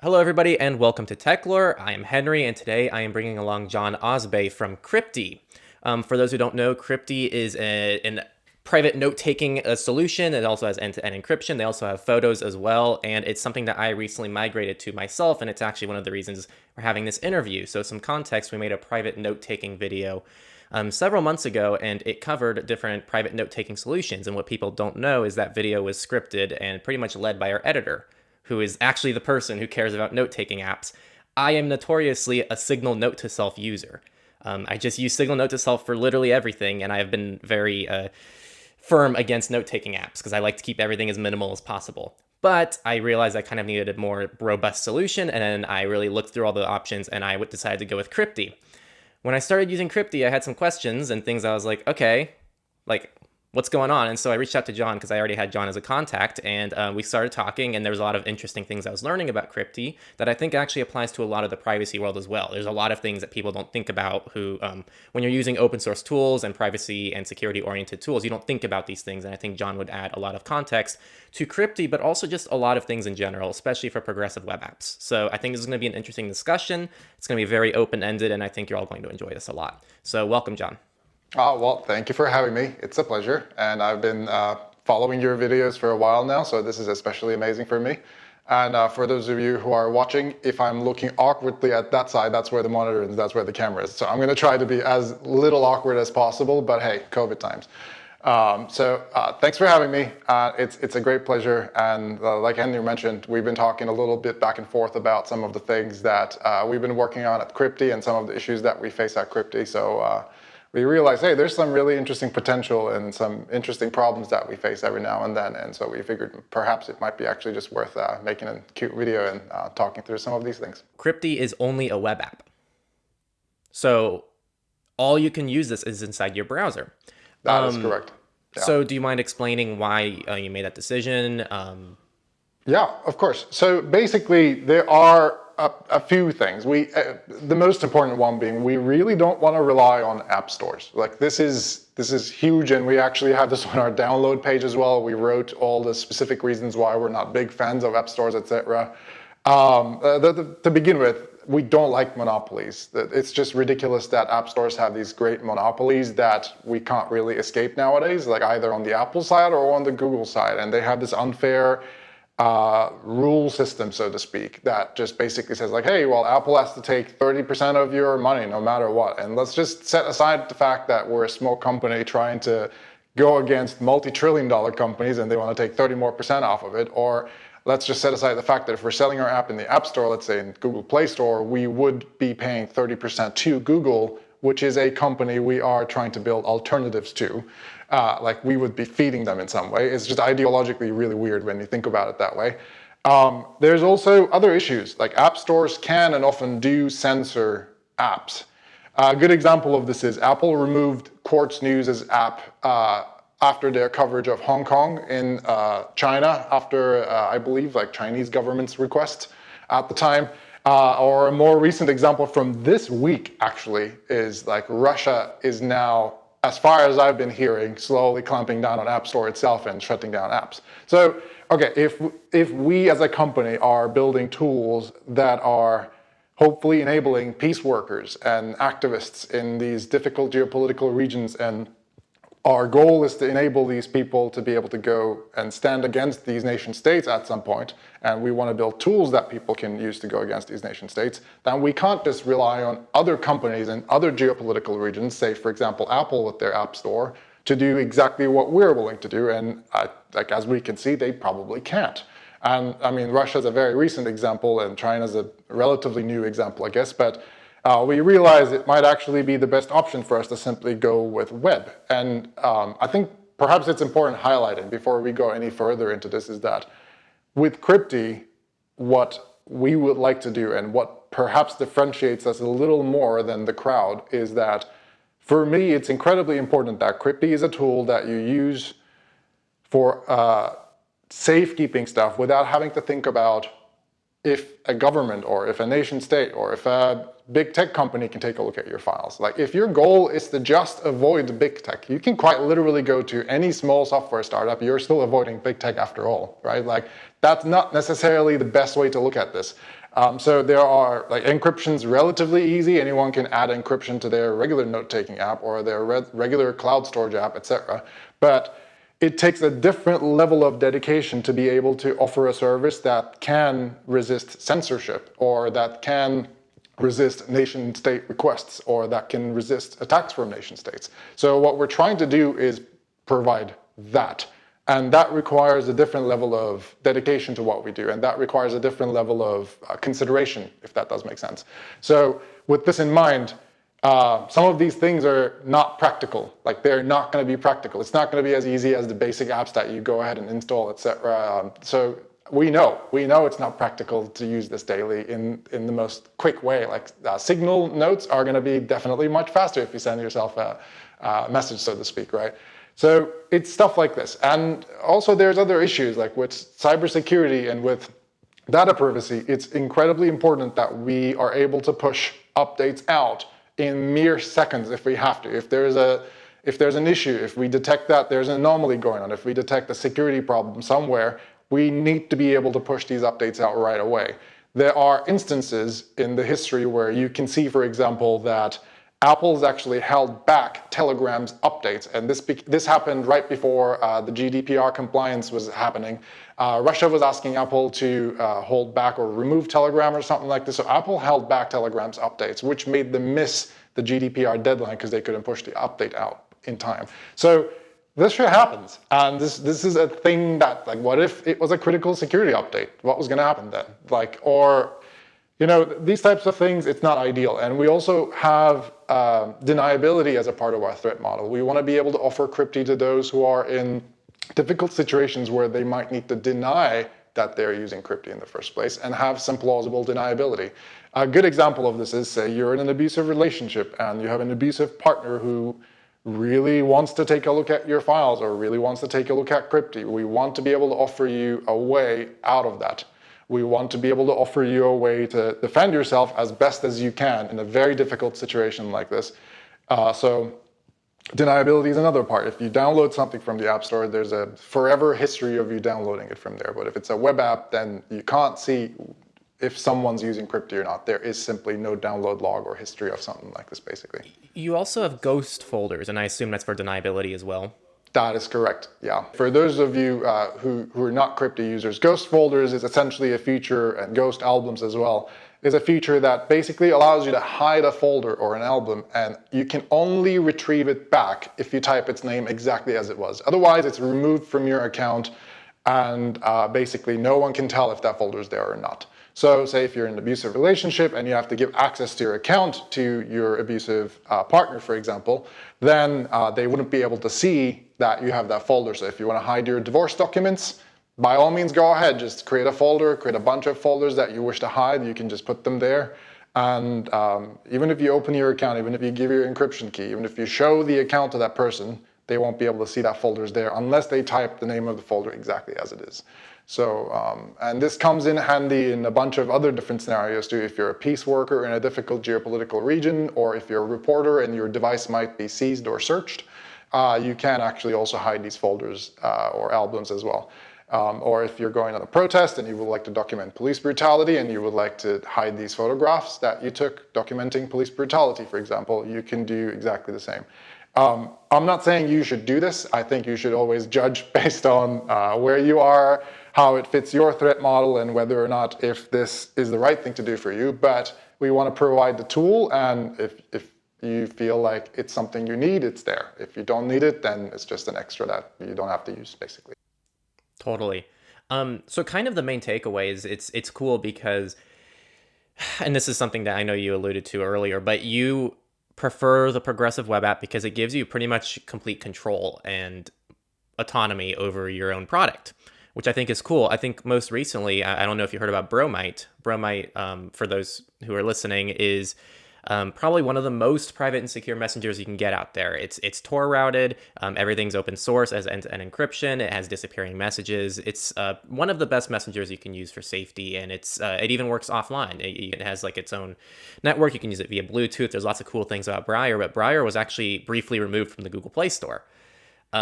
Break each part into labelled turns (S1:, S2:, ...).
S1: Hello, everybody, and welcome to Techlore. I am Henry, and today I am bringing along John Ozbay from Cryptee. For those who don't know, Cryptee is an private note-taking solution. It also has end-to-end encryption. They also have photos as well, and it's something that I recently migrated to myself, and it's actually one of the reasons we're having this interview. So some context, we made a private note-taking video several months ago, and it covered different private note-taking solutions. And what people don't know is that video was scripted and pretty much led by our editor, who is actually the person who cares about note-taking apps. I am notoriously a Signal Note to Self user. I just use Signal Note to Self for literally everything, and I have been very firm against note-taking apps because I like to keep everything as minimal as possible. But I realized I kind of needed a more robust solution, and then I really looked through all the options, and I decided to go with Cryptee. When I started using Cryptee, I had some questions and things I was like, okay, like, what's going on? And so I reached out to John because I already had John as a contact, and we started talking, and there was a lot of interesting things I was learning about Cryptee that I think actually applies to a lot of the privacy world as well. There's a lot of things that people don't think about when you're using open source tools and privacy and security oriented tools, you don't think about these things, and I think John would add a lot of context to Cryptee, but also just a lot of things in general, especially for progressive web apps. So I think this is going to be an interesting discussion. It's going to be very open-ended, and I think you're all going to enjoy this a lot. So welcome, John.
S2: Well, thank you for having me. It's a pleasure. And I've been following your videos for a while now, so this is especially amazing for me. And for those of you who are watching, if I'm looking awkwardly at that side, that's where the monitor is, that's where the camera is. So I'm going to try to be as little awkward as possible, but hey, COVID times. Thanks for having me. It's a great pleasure. And like Henry mentioned, we've been talking a little bit back and forth about some of the things that we've been working on at Cryptee and some of the issues that we face at Cryptee. So we realized, hey, there's some really interesting potential and some interesting problems that we face every now and then. And so we figured perhaps it might be actually just worth making a cute video and talking through some of these things.
S1: Cryptee is only a web app. So all you can use this is inside your browser.
S2: That is correct.
S1: Yeah. So do you mind explaining why you made that decision?
S2: Yeah, of course. So basically, there are a few things. The most important one being, we really don't want to rely on app stores. Like this is huge, and we actually have this on our download page as well. We wrote all the specific reasons why we're not big fans of app stores, etc. To begin with, we don't like monopolies. It's just ridiculous that app stores have these great monopolies that we can't really escape nowadays, like either on the Apple side or on the Google side, and they have this unfair rule system, so to speak, that just basically says like, hey, well, Apple has to take 30% of your money no matter what. And let's just set aside the fact that we're a small company trying to go against multi-trillion-dollar companies and they want to take 30% more off of it. Or let's just set aside the fact that if we're selling our app in the App Store, let's say in Google Play Store, we would be paying 30% to Google, which is a company we are trying to build alternatives to. Like we would be feeding them in some way. It's just ideologically really weird when you think about it that way. There's also other issues, like app stores can and often do censor apps. A good example of this is Apple removed Quartz News' app after their coverage of Hong Kong in China, after I believe like Chinese government's request at the time. Or a more recent example from this week actually is like Russia is now, as far as I've been hearing, slowly clamping down on App Store itself and shutting down apps. So, okay, if we as a company are building tools that are hopefully enabling peace workers and activists in these difficult geopolitical regions, and our goal is to enable these people to be able to go and stand against these nation states at some point, and we want to build tools that people can use to go against these nation states, then we can't just rely on other companies in other geopolitical regions, say for example Apple with their App Store, to do exactly what we're willing to do. And like as we can see, they probably can't. And I mean, Russia's a very recent example and China's a relatively new example, I guess, but we realized it might actually be the best option for us to simply go with web. And I think perhaps it's important highlighting before we go any further into this is that with Cryptee, what we would like to do and what perhaps differentiates us a little more than the crowd is that for me, it's incredibly important that Cryptee is a tool that you use for safekeeping stuff without having to think about if a government or if a nation state or if a big tech company can take a look at your files. Like if your goal is to just avoid big tech, you can quite literally go to any small software startup, you're still avoiding big tech after all, right? Like that's not necessarily the best way to look at this. So there are like encryption's relatively easy. Anyone can add encryption to their regular note-taking app or their regular cloud storage app, etc. But it takes a different level of dedication to be able to offer a service that can resist censorship or that can resist nation state requests or that can resist attacks from nation states. So what we're trying to do is provide that. And that requires a different level of dedication to what we do. And that requires a different level of consideration, if that does make sense. So with this in mind, some of these things are not practical. Like they're not going to be practical. It's not going to be as easy as the basic apps that you go ahead and install, etc. So we know it's not practical to use this daily in the most quick way. Like signal notes are going to be definitely much faster if you send yourself a message, so to speak, right? So it's stuff like this. And also there's other issues like with cybersecurity and with data privacy. It's incredibly important that we are able to push updates out in mere seconds if we have to. If there's an issue, if we detect that there's an anomaly going on, if we detect a security problem somewhere, we need to be able to push these updates out right away. There are instances in the history where you can see, for example, that Apple's actually held back Telegram's updates, and this happened right before the GDPR compliance was happening. Russia was asking Apple to hold back or remove Telegram or something like this, so Apple held back Telegram's updates, which made them miss the GDPR deadline because they couldn't push the update out in time. So this shit happens, and this is a thing that, like, what if it was a critical security update? What was going to happen then? Like, or these types of things, it's not ideal. And we also have deniability as a part of our threat model. We want to be able to offer Cryptee to those who are in difficult situations where they might need to deny that they're using Cryptee in the first place and have some plausible deniability. A good example of this is, say you're in an abusive relationship and you have an abusive partner who really wants to take a look at your files or really wants to take a look at Cryptee. We want to be able to offer you a way out of that. We want to be able to offer you a way to defend yourself as best as you can in a very difficult situation like this. So deniability is another part. If you download something from the App Store, there's a forever history of you downloading it from there. But if it's a web app, then you can't see if someone's using Cryptee or not. There is simply no download log or history of something like this, basically.
S1: You also have ghost folders, and I assume that's for deniability as well.
S2: That is correct, yeah. For those of you who are not Cryptee users, ghost folders is essentially a feature, and ghost albums as well, is a feature that basically allows you to hide a folder or an album, and you can only retrieve it back if you type its name exactly as it was. Otherwise, it's removed from your account, and basically no one can tell if that folder is there or not. So say if you're in an abusive relationship and you have to give access to your account to your abusive partner, for example, then they wouldn't be able to see that you have that folder. So if you want to hide your divorce documents, by all means go ahead, just create a folder, create a bunch of folders that you wish to hide, you can just put them there. And even if you open your account, even if you give your encryption key, even if you show the account to that person, they won't be able to see that folder's there unless they type the name of the folder exactly as it is. So, and this comes in handy in a bunch of other different scenarios too. If you're a peace worker in a difficult geopolitical region, or if you're a reporter and your device might be seized or searched, you can actually also hide these folders or albums as well. Or if you're going on a protest and you would like to document police brutality and you would like to hide these photographs that you took documenting police brutality, for example, you can do exactly the same. I'm not saying you should do this. I think you should always judge based on where you are, how it fits your threat model, and whether or not if this is the right thing to do for you. But we want to provide the tool, and if you feel like it's something you need, it's there. If you don't need it, then it's just an extra that you don't have to use, basically.
S1: Totally. So kind of the main takeaway is it's cool because, and this is something that I know you alluded to earlier, but you prefer the progressive web app because it gives you pretty much complete control and autonomy over your own product, which I think is cool. I think most recently, I don't know if you heard about Bromite. Bromite, for those who are listening, is probably one of the most private and secure messengers you can get out there. It's Tor routed. Everything's open source as end-to-end encryption. It has disappearing messages. It's one of the best messengers you can use for safety, and it even works offline. It has like its own network. You can use it via Bluetooth. There's lots of cool things about Briar, but Briar was actually briefly removed from the Google Play Store.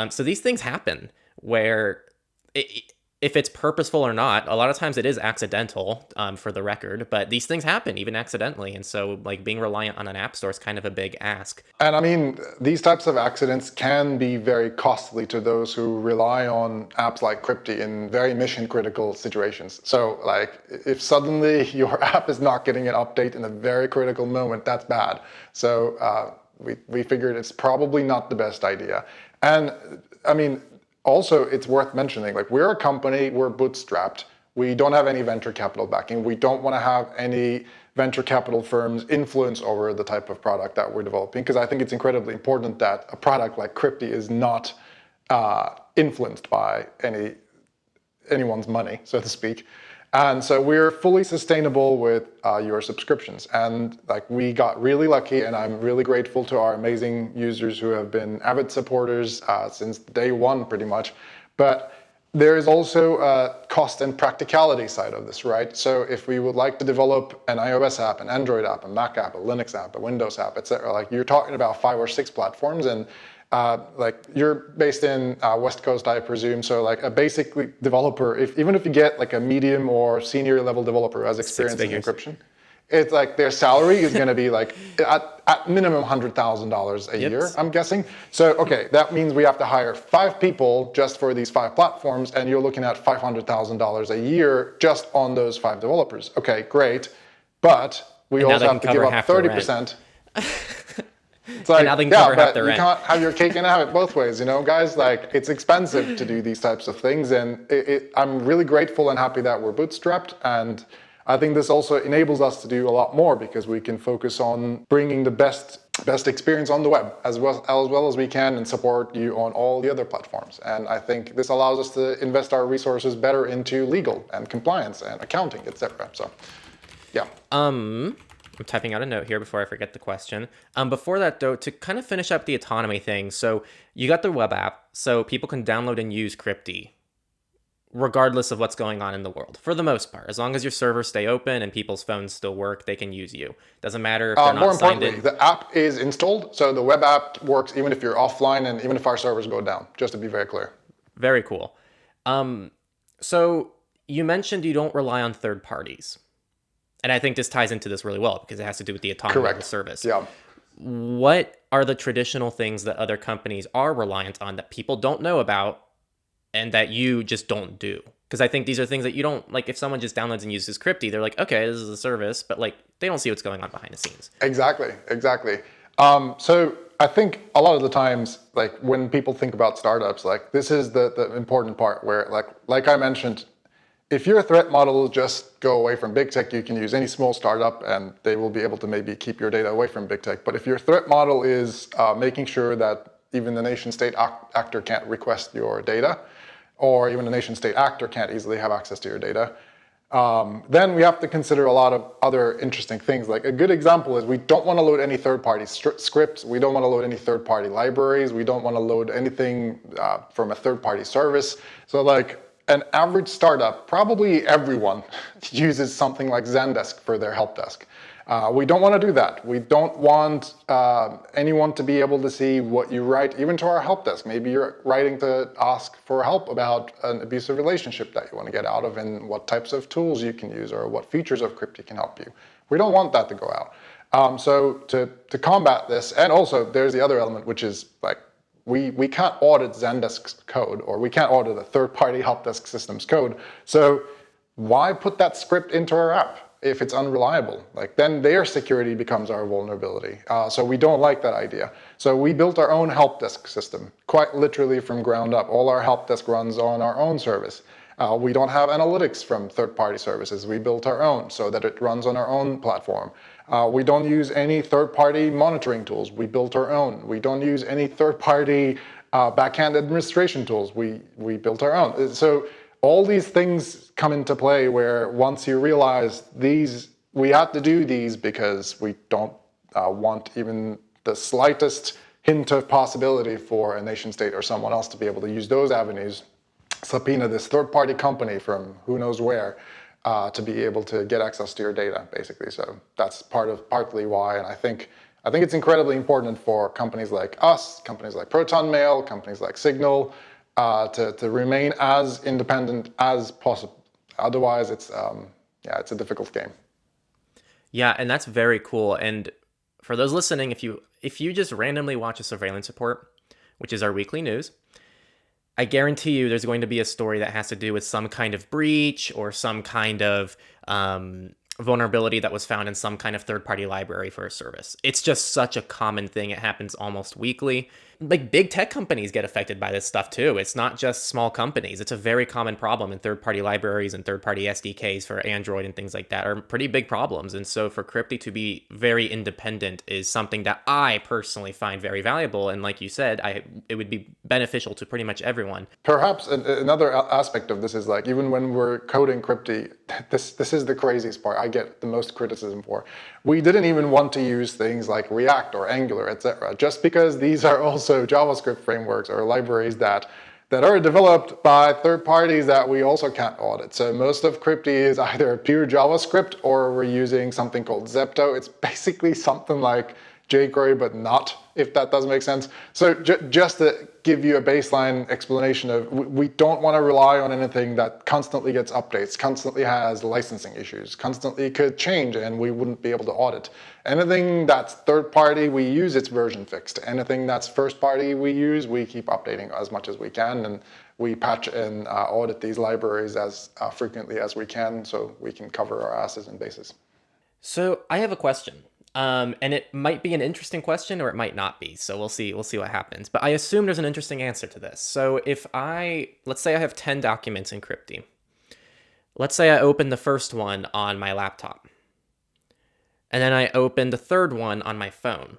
S1: So these things happen where if it's purposeful or not, a lot of times it is accidental, for the record, but these things happen even accidentally. And so like being reliant on an app store is kind of a big ask.
S2: And I mean, these types of accidents can be very costly to those who rely on apps like Cryptee in very mission critical situations. So like if suddenly your app is not getting an update in a very critical moment, that's bad. So we figured it's probably not the best idea. And I mean, also it's worth mentioning, like we're a company, we're bootstrapped. We don't have any venture capital backing. We don't want to have any venture capital firms influence over the type of product that we're developing, because I think it's incredibly important that a product like Cryptee is not influenced by anyone's money, so to speak. And so we're fully sustainable with your subscriptions. And like we got really lucky, and I'm really grateful to our amazing users who have been avid supporters since day one, pretty much. But there is also a cost and practicality side of this, right? So if we would like to develop an iOS app, an Android app, a Mac app, a Linux app, a Windows app, etc., like you're talking about 5 or 6 platforms, and like you're based in West Coast, I presume. So like a basically developer, even if you get like a medium or senior level developer who has experience in encryption, it's like their salary is going to be like at minimum $100,000 a year, I'm guessing. So, okay, that means we have to hire 5 people just for these 5 platforms, and you're looking at $500,000 a year just on those 5 developers. Okay, great. But we also have to give up 30%. It's like, yeah, but you can't have your cake and have it both ways, you know, guys. Like, it's expensive to do these types of things, and I'm really grateful and happy that we're bootstrapped, and I think this also enables us to do a lot more because we can focus on bringing the best experience on the web as well as we can, and support you on all the other platforms. And I think this allows us to invest our resources better into legal and compliance and accounting, etc. So, yeah.
S1: I'm typing out a note here before I forget the question. Before that, though, to kind of finish up the autonomy thing, so you got the web app, so people can download and use Cryptee regardless of what's going on in the world, for the most part. As long as your servers stay open and people's phones still work, they can use you. Doesn't matter if they're not signed in.
S2: More importantly, the app is installed, so the web app works even if you're offline and even if our servers go down, just to be very clear.
S1: Very cool. So you mentioned you don't rely on third parties. And I think this ties into this really well because it has to do with the autonomy of the service.
S2: Yeah.
S1: What are the traditional things that other companies are reliant on that people don't know about and that you just don't do? Because I think these are things that you don't, like, if someone just downloads and uses Cryptee, they're like, okay, this is a service, but like they don't see what's going on behind the scenes.
S2: Exactly. So I think a lot of the times, like when people think about startups, like this is the important part where like I mentioned, if your threat model is just go away from big tech, you can use any small startup and they will be able to maybe keep your data away from big tech. But if your threat model is making sure that even the nation state actor can't request your data, or even a nation state actor can't easily have access to your data, then we have to consider a lot of other interesting things. Like a good example is we don't want to load any third-party scripts. We don't want to load any third-party libraries. We don't want to load anything from a third-party service. So like an average startup, probably everyone uses something like Zendesk for their help desk. We don't want to do that. We don't want anyone to be able to see what you write, even to our help desk. Maybe you're writing to ask for help about an abusive relationship that you want to get out of, and what types of tools you can use or what features of Cryptee can help you. We don't want that to go out. So to combat this, and also there's the other element, which is like we can't audit Zendesk's code, or we can't audit a third-party help desk system's code. So why put that script into our app if it's unreliable? Like then their security becomes our vulnerability. So we don't like that idea. So we built our own help desk system, quite literally from ground up. All our help desk runs on our own service. We don't have analytics from third-party services. We built our own so that it runs on our own platform. We don't use any third-party monitoring tools. We built our own. We don't use any third-party backend administration tools. We built our own. So all these things come into play where once you realize we have to do these because we don't want even the slightest hint of possibility for a nation state or someone else to be able to use those avenues, subpoena this third-party company from who knows where, to be able to get access to your data, basically. So that's partly why, and I think it's incredibly important for companies like us, companies like Proton Mail, companies like Signal, to remain as independent as possible. Otherwise, it's a difficult game.
S1: Yeah, and that's very cool. And for those listening, if you just randomly watch a surveillance report, which is our weekly news, I guarantee you there's going to be a story that has to do with some kind of breach or some kind of vulnerability that was found in some kind of third-party library for a service. It's just such a common thing. It happens almost weekly. Like big tech companies get affected by this stuff too. It's not just small companies. It's a very common problem, and third-party libraries and third-party SDKs for Android and things like that are pretty big problems. And so for Cryptee to be very independent is something that I personally find very valuable. And like you said, it would be beneficial to pretty much everyone.
S2: Perhaps another aspect of this is like, even when we're coding Cryptee, this is the craziest part I get the most criticism for. We didn't even want to use things like React or Angular, etc., just because these are also JavaScript frameworks or libraries that are developed by third parties that we also can't audit. So most of Cryptee is either pure JavaScript, or we're using something called Zepto. It's basically something like jQuery, but not, if that does make sense. So just to give you a baseline explanation of, we don't want to rely on anything that constantly gets updates, constantly has licensing issues, constantly could change, and we wouldn't be able to audit. Anything that's third party, we use its version fixed. Anything that's first party we use, we keep updating as much as we can, and we patch and audit these libraries as frequently as we can, so we can cover our asses and bases.
S1: So I have a question. And it might be an interesting question or it might not be. So we'll see what happens. But I assume there's an interesting answer to this. So let's say I have 10 documents in Cryptee. Let's say I open the first one on my laptop. And then I open the third one on my phone.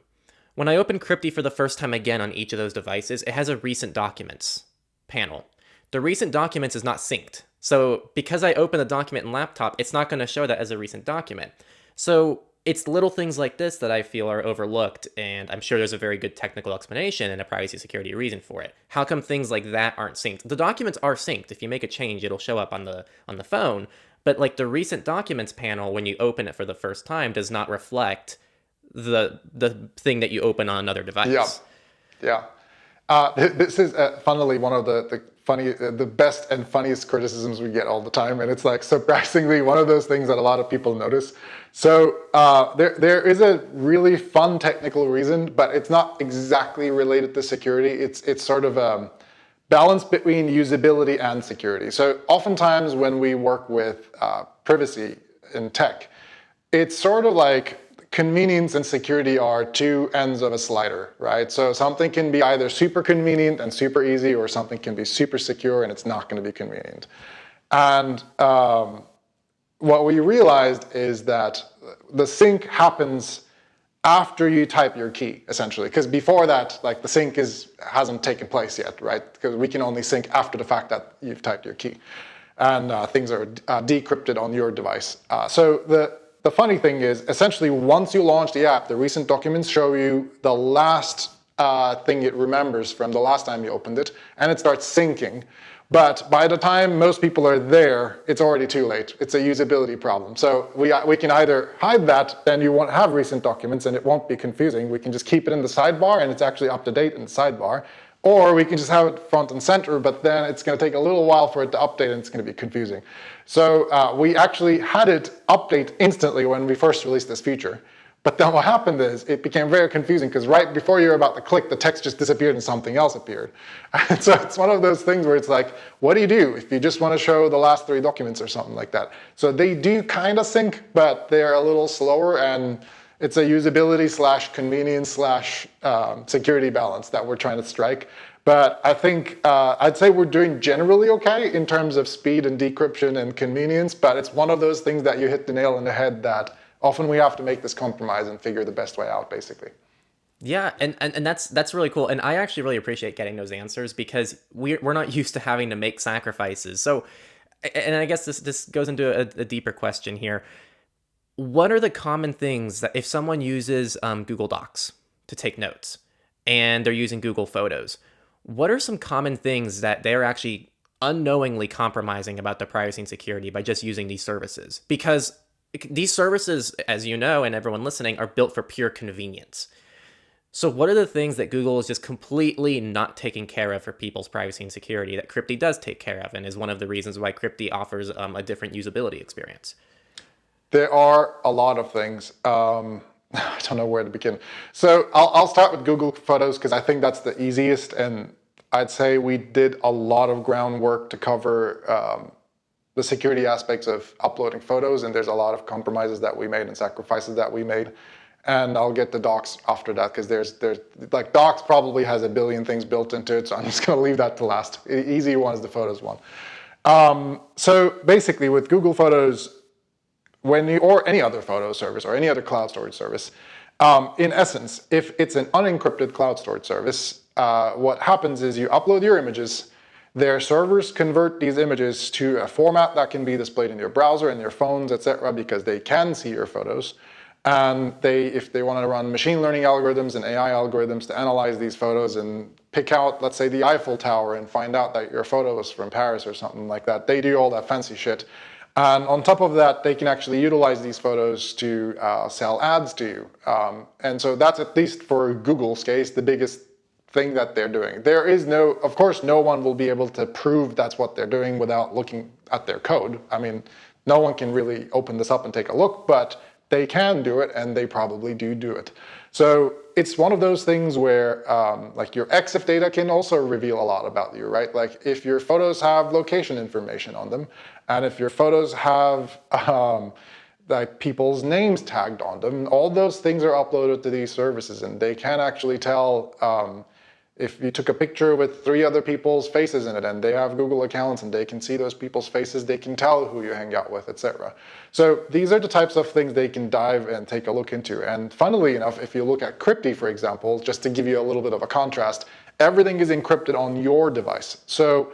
S1: When I open Cryptee for the first time again on each of those devices, it has a recent documents panel. The recent documents is not synced. So because I open the document in laptop, it's not going to show that as a recent document. So it's little things like this that I feel are overlooked, and I'm sure there's a very good technical explanation and a privacy security reason for it. How come things like that aren't synced? The documents are synced. If you make a change, it'll show up on the phone, but like the recent documents panel, when you open it for the first time, does not reflect the thing that you open on another device.
S2: Yeah. This is funnily one of the best and funniest criticisms we get all the time, and it's like surprisingly one of those things that a lot of people notice. So there is a really fun technical reason, but it's not exactly related to security. It's sort of a balance between usability and security. So oftentimes when we work with privacy in tech, it's sort of like convenience and security are two ends of a slider, right? So something can be either super convenient and super easy, or something can be super secure and it's not going to be convenient. And what we realized is that the sync happens after you type your key, essentially, because before that, like, the sync hasn't taken place yet, right? Because we can only sync after the fact that you've typed your key, and things are decrypted on your device. So the funny thing is, essentially, once you launch the app, the recent documents show you the last thing it remembers from the last time you opened it, and it starts syncing. But by the time most people are there, it's already too late. It's a usability problem. So we can either hide that, then you won't have recent documents and it won't be confusing. We can just keep it in the sidebar and it's actually up to date in the sidebar. Or we can just have it front and center, but then it's going to take a little while for it to update and it's going to be confusing. So we actually had it update instantly when we first released this feature. But then what happened is it became very confusing, because right before you're about to click, the text just disappeared and something else appeared. And so it's one of those things where it's like, what do you do if you just want to show the last 3 documents or something like that? So they do kind of sync, but they're a little slower, and it's a usability / convenience / security balance that we're trying to strike. But I think I'd say we're doing generally okay in terms of speed and decryption and convenience, but it's one of those things that you hit the nail on the head, that often we have to make this compromise and figure the best way out, basically.
S1: Yeah, and that's really cool. And I actually really appreciate getting those answers, because we're not used to having to make sacrifices. So, and I guess this goes into a deeper question here. What are the common things that, if someone uses Google Docs to take notes and they're using Google Photos, what are some common things that they're actually unknowingly compromising about their privacy and security by just using these services? Because these services, as you know, and everyone listening, are built for pure convenience. So what are the things that Google is just completely not taking care of for people's privacy and security that Cryptee does take care of, and is one of the reasons why Cryptee offers a different usability experience?
S2: There are a lot of things. I don't know where to begin. So I'll start with Google Photos because I think that's the easiest, and I'd say we did a lot of groundwork to cover the security aspects of uploading photos, and there's a lot of compromises that we made and sacrifices that we made. And I'll get the docs after that because there's like docs probably has a billion things built into it, so I'm just going to leave that to last. Easy one is the photos one. So basically, with Google Photos, or any other photo service or any other cloud storage service, in essence, if it's an unencrypted cloud storage service, what happens is you upload your images, their servers convert these images to a format that can be displayed in your browser and your phones, etc., because they can see your photos. And if they want to run machine learning algorithms and AI algorithms to analyze these photos and pick out, let's say, the Eiffel Tower and find out that your photo was from Paris or something like that, they do all that fancy shit. And on top of that, they can actually utilize these photos to sell ads to you. And so that's, at least for Google's case, the biggest thing that they're doing. There is of course, no one will be able to prove that's what they're doing without looking at their code. I mean, no one can really open this up and take a look, but they can do it, and they probably do it. So it's one of those things where like your EXIF data can also reveal a lot about you, right? Like if your photos have location information on them, and if your photos have like people's names tagged on them, all those things are uploaded to these services, and they can actually tell if you took a picture with 3 other people's faces in it and they have Google accounts and they can see those people's faces, they can tell who you hang out with, etc. So these are the types of things they can dive and take a look into. And funnily enough, if you look at Cryptee, for example, just to give you a little bit of a contrast, everything is encrypted on your device. So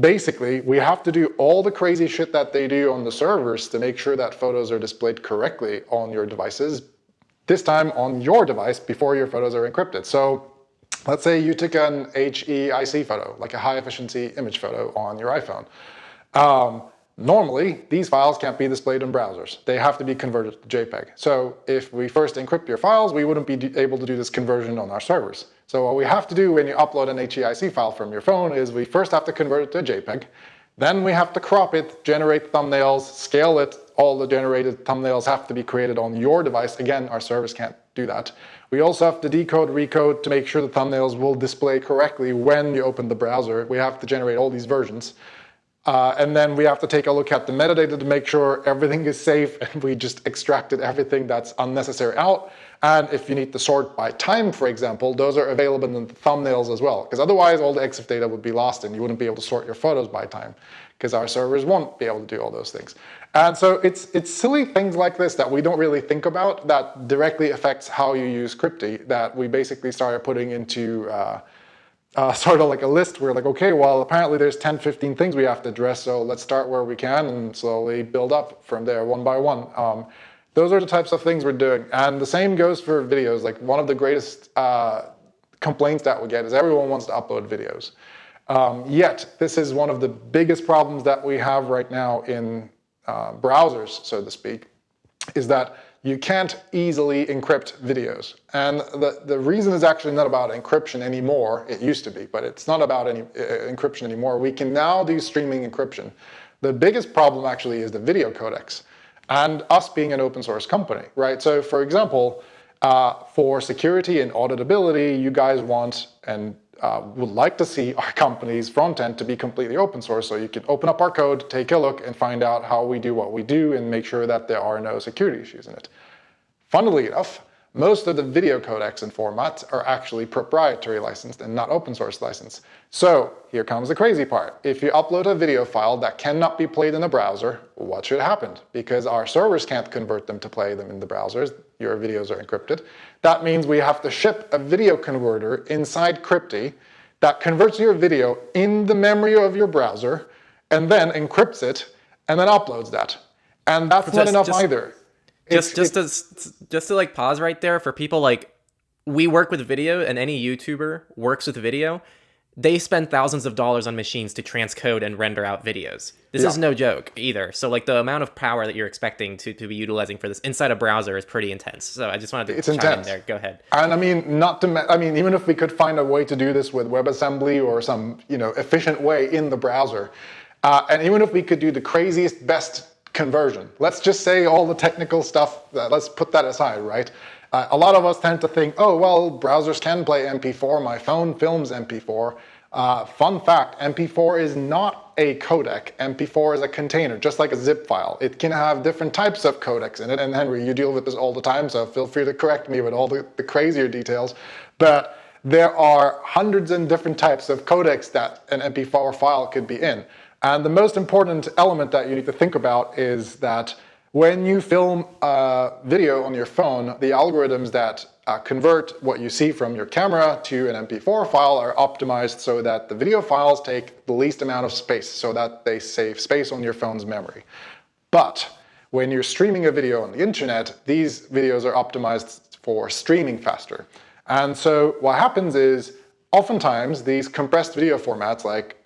S2: basically, we have to do all the crazy shit that they do on the servers to make sure that photos are displayed correctly on your devices, this time on your device before your photos are encrypted. So let's say you took an HEIC photo, like a high efficiency image photo on your iPhone. Normally, these files can't be displayed in browsers. They have to be converted to JPEG. So if we first encrypt your files, we wouldn't be able to do this conversion on our servers. So what we have to do when you upload an HEIC file from your phone is we first have to convert it to a JPEG. Then we have to crop it, generate thumbnails, scale it. All the generated thumbnails have to be created on your device. Again, our servers can't do that. We also have to decode, recode to make sure the thumbnails will display correctly when you open the browser. We have to generate all these versions. And then we have to take a look at the metadata to make sure everything is safe and we just extracted everything that's unnecessary out. And if you need to sort by time, for example, those are available in the thumbnails as well. Because otherwise all the EXIF data would be lost and you wouldn't be able to sort your photos by time because our servers won't be able to do all those things. And so it's silly things like this that we don't really think about that directly affects how you use Cryptee that we basically started putting into sort of like a list. We're like, okay, well, apparently there's 10, 15 things we have to address, so let's start where we can and slowly build up from there one by one. Those are the types of things we're doing. And the same goes for videos. Like one of the greatest complaints that we get is everyone wants to upload videos. Yet, this is one of the biggest problems that we have right now in browsers, so to speak, is that you can't easily encrypt videos. And the reason is actually not about encryption anymore. It used to be, but it's not about any encryption anymore. We can now do streaming encryption. The biggest problem actually is the video codecs and us being an open source company, right? So for example, for security and auditability, you guys want and would like to see our company's front end to be completely open source, so you can open up our code, take a look, and find out how we do what we do and make sure that there are no security issues in it. Funnily enough, most of the video codecs and formats are actually proprietary licensed and not open source licensed. So here comes the crazy part. If you upload a video file that cannot be played in a browser, what should happen? Because our servers can't convert them to play them in the browsers, your videos are encrypted. That means we have to ship a video converter inside Cryptee that converts your video in the memory of your browser and then encrypts it and then uploads that. And that's not enough either.
S1: Just to like pause right there for people like we work with video and any YouTuber works with video. they spend thousands of dollars on machines to transcode and render out videos. This
S2: Yeah.
S1: is no joke either. So like the amount of power that you're expecting to be utilizing for this inside a browser is pretty intense. So I just wanted
S2: It's
S1: to chime in
S2: intense.
S1: there. Go ahead.
S2: And I mean, even if we could find a way to do this with WebAssembly or some, efficient way in the browser, and even if we could do the craziest, best conversion, let's just say all the technical stuff, let's put that aside, right? A lot of us tend to think, oh, well, browsers can play MP4, my phone films MP4. Fun fact, MP4 is not a codec. MP4 is a container, just like a zip file. It can have different types of codecs in it, and Henry, you deal with this all the time, so feel free to correct me with all the crazier details. But there are hundreds and different types of codecs that an MP4 file could be in. And the most important element that you need to think about is that when you film a video on your phone, the algorithms that convert what you see from your camera to an MP4 file are optimized so that the video files take the least amount of space, so that they save space on your phone's memory. But when you're streaming a video on the internet, these videos are optimized for streaming faster. And so what happens is, oftentimes these compressed video formats, like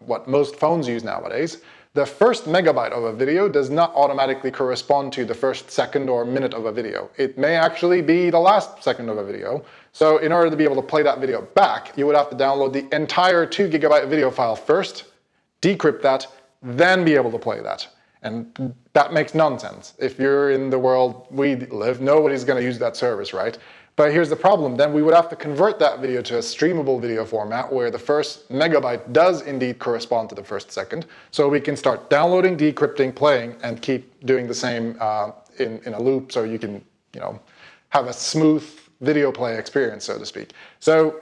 S2: what most phones use nowadays, the first megabyte of a video does not automatically correspond to the first second or minute of a video. It may actually be the last second of a video. So in order to be able to play that video back, you would have to download the entire 2 gigabyte video file first, decrypt that, then be able to play that. And that makes nonsense. If you're in the world we live, nobody's going to use that service, right? But here's the problem. Then we would have to convert that video to a streamable video format where the first megabyte does indeed correspond to the first second. So we can start downloading, decrypting, playing, and keep doing the same in a loop, so you can, have a smooth video play experience, so to speak. So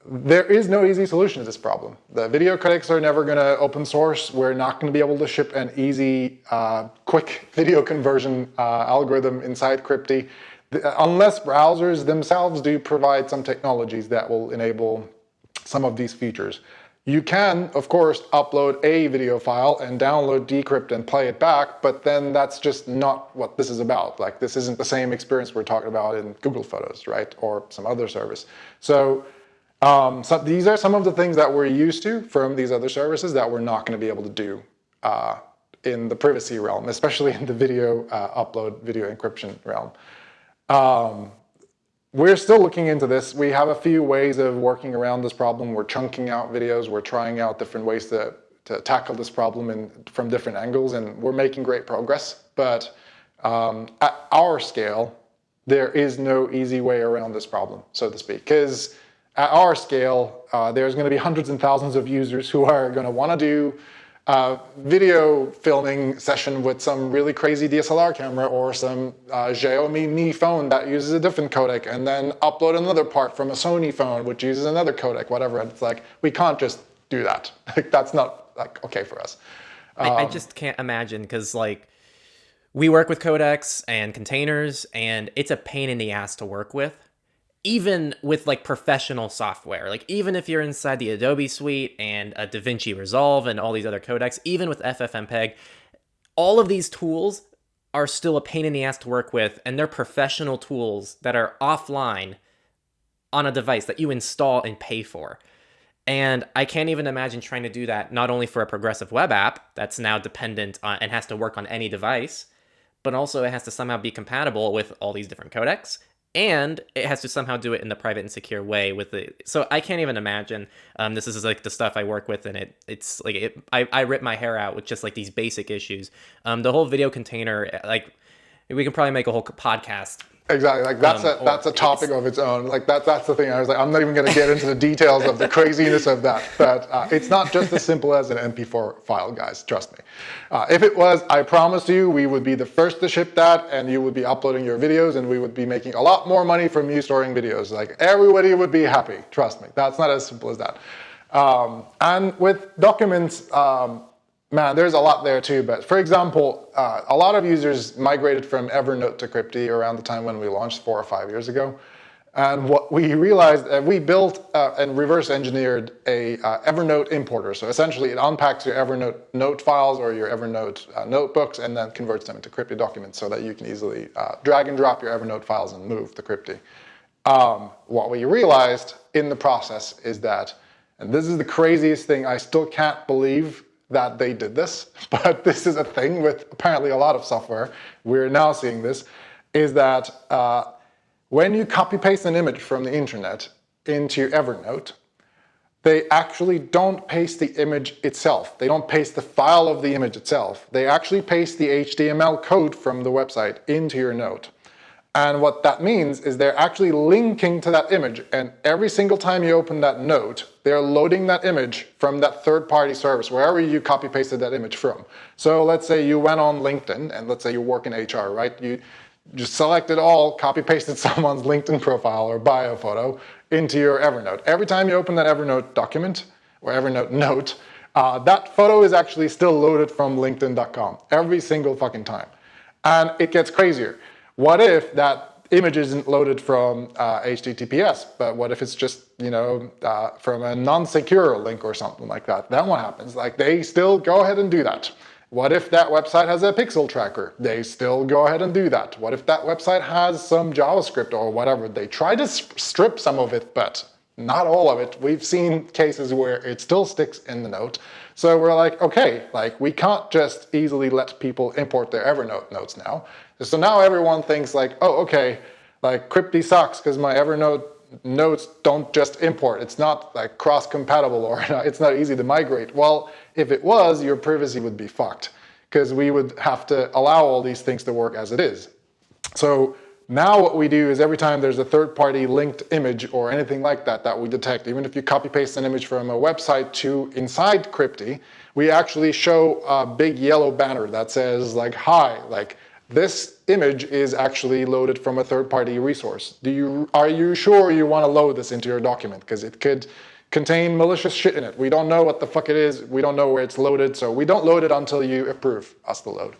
S2: there is no easy solution to this problem. The video codecs are never going to open source. We're not going to be able to ship an easy, quick video conversion algorithm inside Cryptee, unless browsers themselves do provide some technologies that will enable some of these features. You can, of course, upload a video file and download, decrypt, and play it back, but then that's just not what this is about. Like, this isn't the same experience we're talking about in Google Photos, right, or some other service. So these are some of the things that we're used to from these other services that we're not going to be able to do in the privacy realm, especially in the video upload, video encryption realm. We're still looking into this. We have a few ways of working around this problem. We're chunking out videos. We're trying out different ways to tackle this problem from different angles, and we're making great progress. But at our scale, there is no easy way around this problem, so to speak, because at our scale, there's going to be hundreds and thousands of users who are going to want to do a video filming session with some really crazy DSLR camera or some Xiaomi Mi phone that uses a different codec, and then upload another part from a Sony phone which uses another codec, whatever. And it's like, we can't just do that. Like, that's not okay for us.
S1: I just can't imagine, because like we work with codecs and containers, and it's a pain in the ass to work with. Even with like professional software, like even if you're inside the Adobe suite and a DaVinci Resolve and all these other codecs, even with FFmpeg, all of these tools are still a pain in the ass to work with, and they're professional tools that are offline on a device that you install and pay for. And I can't even imagine trying to do that not only for a progressive web app that's now dependent on and has to work on any device, but also it has to somehow be compatible with all these different codecs. And it has to somehow do it in the private and secure way with it. So I can't even imagine. This is like the stuff I work with, and it's like I rip my hair out with just like these basic issues. The whole video container, like we can probably make a whole podcast.
S2: Exactly, like that's a topic of its own. Like that's the thing. I was like, I'm not even going to get into the details of the craziness of that. But it's not just as simple as an MP4 file, guys. Trust me. If it was, I promise you, we would be the first to ship that, and you would be uploading your videos, and we would be making a lot more money from you storing videos. Like, everybody would be happy. Trust me. That's not as simple as that. And with documents. Man, there's a lot there too, but for example, a lot of users migrated from Evernote to Cryptee around the time when we launched 4 or 5 years ago. And what we realized, we built and reverse engineered a Evernote importer. So essentially it unpacks your Evernote note files or your Evernote notebooks and then converts them into Cryptee documents so that you can easily drag and drop your Evernote files and move to Cryptee. What we realized in the process is that And this is the craziest thing. I still can't believe that they did this, but this is a thing with apparently a lot of software. We're now seeing this, is that when you copy paste an image from the internet into Evernote, they actually don't paste the image itself. They don't paste the file of the image itself. They actually paste the HTML code from the website into your note. And what that means is they're actually linking to that image, and every single time you open that note, they're loading that image from that third-party service, wherever you copy-pasted that image from. So let's say you went on LinkedIn, and let's say you work in HR, right? You just selected all, copy-pasted someone's LinkedIn profile or bio photo into your Evernote. Every time you open that Evernote document, or Evernote note, that photo is actually still loaded from LinkedIn.com, every single fucking time. And it gets crazier. What if that image isn't loaded from HTTPS, but what if it's just, from a non-secure link or something like that? Then what happens? Like, they still go ahead and do that. What if that website has a pixel tracker? They still go ahead and do that. What if that website has some JavaScript or whatever? They try to strip some of it, but not all of it. We've seen cases where it still sticks in the note. So we're like, okay, like, we can't just easily let people import their Evernote notes now. So now everyone thinks like, oh, okay, like, Cryptee sucks because my Evernote notes don't just import. It's not like cross-compatible, or it's not easy to migrate. Well, if it was, your privacy would be fucked, because we would have to allow all these things to work as it is. So now what we do is every time there's a third-party linked image or anything like that that we detect, even if you copy-paste an image from a website to inside Cryptee, we actually show a big yellow banner that says like, hi, like, this image is actually loaded from a third-party resource. Are you sure you want to load this into your document? Because it could contain malicious shit in it. We don't know what the fuck it is. We don't know where it's loaded. So we don't load it until you approve us to load.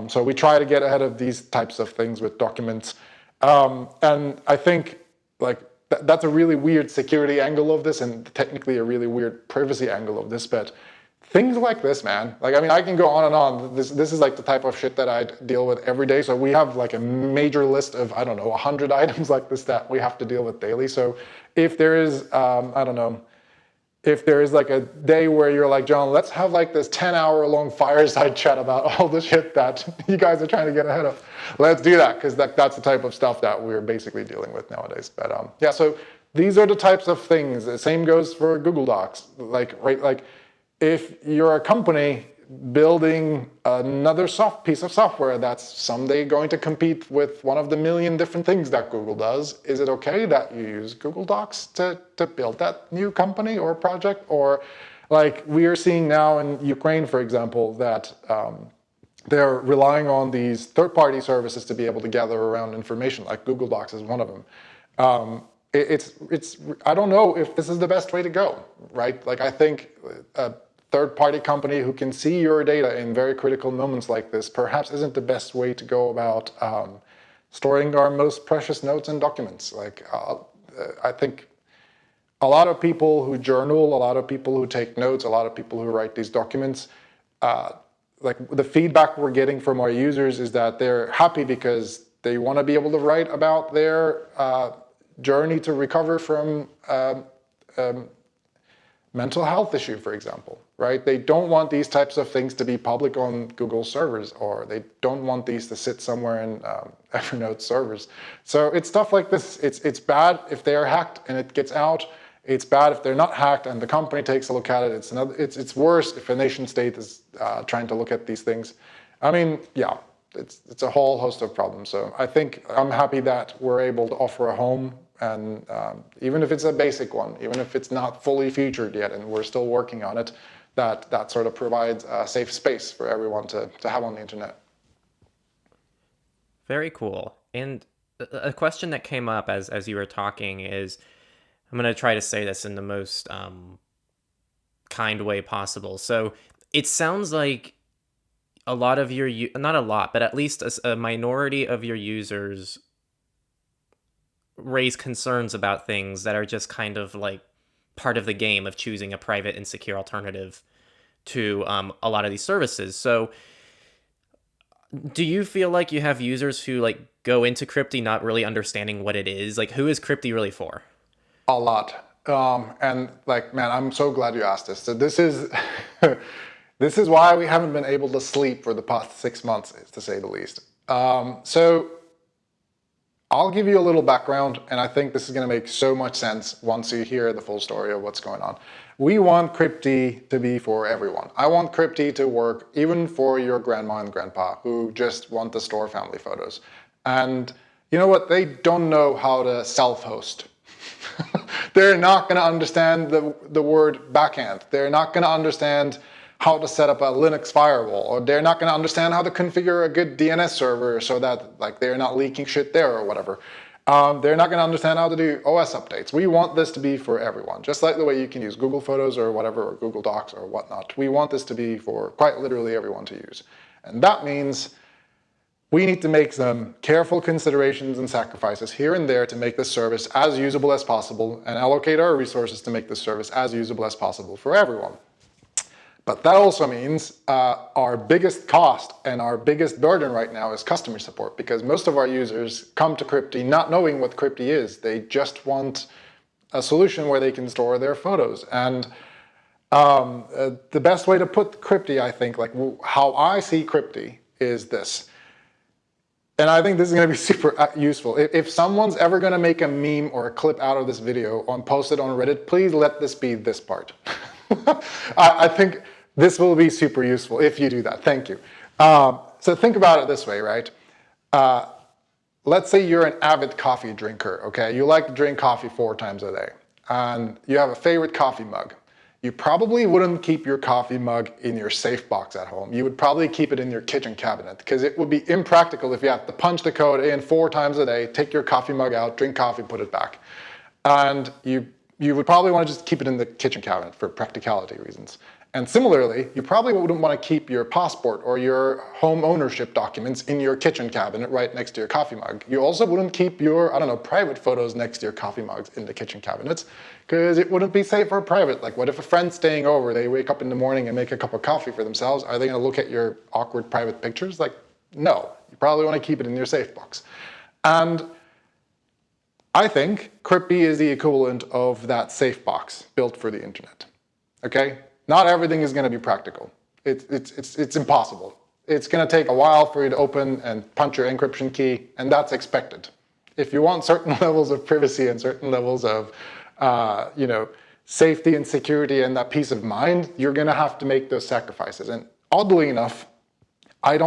S2: So we try to get ahead of these types of things with documents. And I think like that's a really weird security angle of this, and technically a really weird privacy angle of this. But things like this, man, like, I mean, I can go on and on. This is like the type of shit that I deal with every day. So we have like a major list of, I don't know, 100 items like this that we have to deal with daily. So if there is, I don't know, if there is like a day where you're like, John, let's have like this 10-hour-long fireside chat about all the shit that you guys are trying to get ahead of, let's do that, because that's the type of stuff that we're basically dealing with nowadays. But yeah, so these are the types of things. The same goes for Google Docs. Like, right, like, if you're a company building another piece of software that's someday going to compete with one of the million different things that Google does, is it okay that you use Google Docs to build that new company or project? Or like we are seeing now in Ukraine, for example, that they're relying on these third-party services to be able to gather around information, like Google Docs is one of them. I don't know if this is the best way to go, right? Like, I think a third-party company who can see your data in very critical moments like this perhaps isn't the best way to go about storing our most precious notes and documents. Like, I think a lot of people who journal, a lot of people who take notes, a lot of people who write these documents, like, the feedback we're getting from our users is that they're happy because they want to be able to write about their journey to recover from mental health issue, for example, right? They don't want these types of things to be public on Google servers, or they don't want these to sit somewhere in Evernote servers. So it's stuff like this. It's bad if they are hacked and it gets out. It's bad if they're not hacked and the company takes a look at it. It's worse if a nation state is trying to look at these things. I mean, yeah, it's a whole host of problems. So I think I'm happy that we're able to offer a home. And even if it's a basic one, even if it's not fully featured yet, and we're still working on it, that sort of provides a safe space for everyone to have on the internet.
S1: Very cool. And a question that came up as you were talking is, I'm going to try to say this in the most kind way possible. So it sounds like a lot of your, not a lot, but at least a minority of your users raise concerns about things that are just kind of like part of the game of choosing a private and secure alternative to a lot of these services. So do you feel like you have users who like go into Cryptee not really understanding what it is? Like, who is Cryptee really for?
S2: A lot. And like, man, I'm so glad you asked this. So this is this is why we haven't been able to sleep for the past 6 months, to say the least. So I'll give you a little background, and I think this is going to make so much sense once you hear the full story of what's going on. We want Cryptee to be for everyone. I want Cryptee to work even for your grandma and grandpa who just want to store family photos. And you know what? They don't know how to self-host. They're not going to understand the word backend. They're not going to understand how to set up a Linux firewall, or they're not going to understand how to configure a good DNS server so that like they're not leaking shit there or whatever. They're not going to understand how to do OS updates. We want this to be for everyone, just like the way you can use Google Photos or whatever, or Google Docs or whatnot. We want this to be for quite literally everyone to use. And that means we need to make some careful considerations and sacrifices here and there to make this service as usable as possible and allocate our resources to make this service as usable as possible for everyone. But that also means our biggest cost and our biggest burden right now is customer support, because most of our users come to Cryptee not knowing what Cryptee is. They just want a solution where they can store their photos. And the best way to put Cryptee, I think, like how I see Cryptee is this. And I think this is going to be super useful. If someone's ever going to make a meme or a clip out of this video and post it on Reddit, please let this be this part. I think this will be super useful if you do that. Thank you. So think about it this way, right? Let's say you're an avid coffee drinker, okay? You like to drink coffee 4 times a day, and you have a favorite coffee mug. You probably wouldn't keep your coffee mug in your safe box at home. You would probably keep it in your kitchen cabinet, because it would be impractical if you have to punch the code in 4 times a day, take your coffee mug out, drink coffee, put it back. And you would probably want to just keep it in the kitchen cabinet for practicality reasons. And similarly, you probably wouldn't want to keep your passport or your home ownership documents in your kitchen cabinet right next to your coffee mug. You also wouldn't keep your, I don't know, private photos next to your coffee mugs in the kitchen cabinets, because it wouldn't be safe or private. Like, what if a friend's staying over, they wake up in the morning and make a cup of coffee for themselves? Are they going to look at your awkward private pictures? Like, no. You probably want to keep it in your safe box. And I think Cryptee is the equivalent of that safe box built for the internet. Okay? Not everything is going to be practical. It's impossible. It's going to take a while for you to open and punch your encryption key, and that's expected. If you want certain levels of privacy and certain levels of safety and security and that peace of mind, you're going to have to make those sacrifices. And oddly enough, I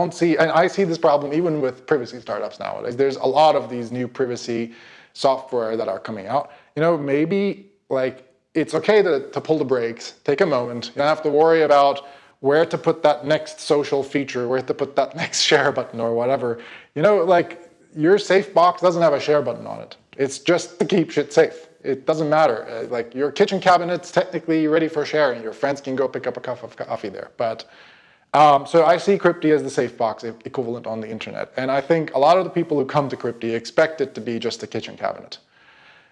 S2: see this problem even with privacy startups nowadays. There's a lot of these new privacy software that are coming out. Maybe like it's okay to pull the brakes, take a moment. You don't have to worry about where to put that next social feature, where to put that next share button or whatever. Like your safe box doesn't have a share button on it. It's just to keep shit safe. It doesn't matter. Like your kitchen cabinet's technically ready for sharing. Your friends can go pick up a cup of coffee there. But so I see Cryptee as the safe box equivalent on the internet. And I think a lot of the people who come to Cryptee expect it to be just a kitchen cabinet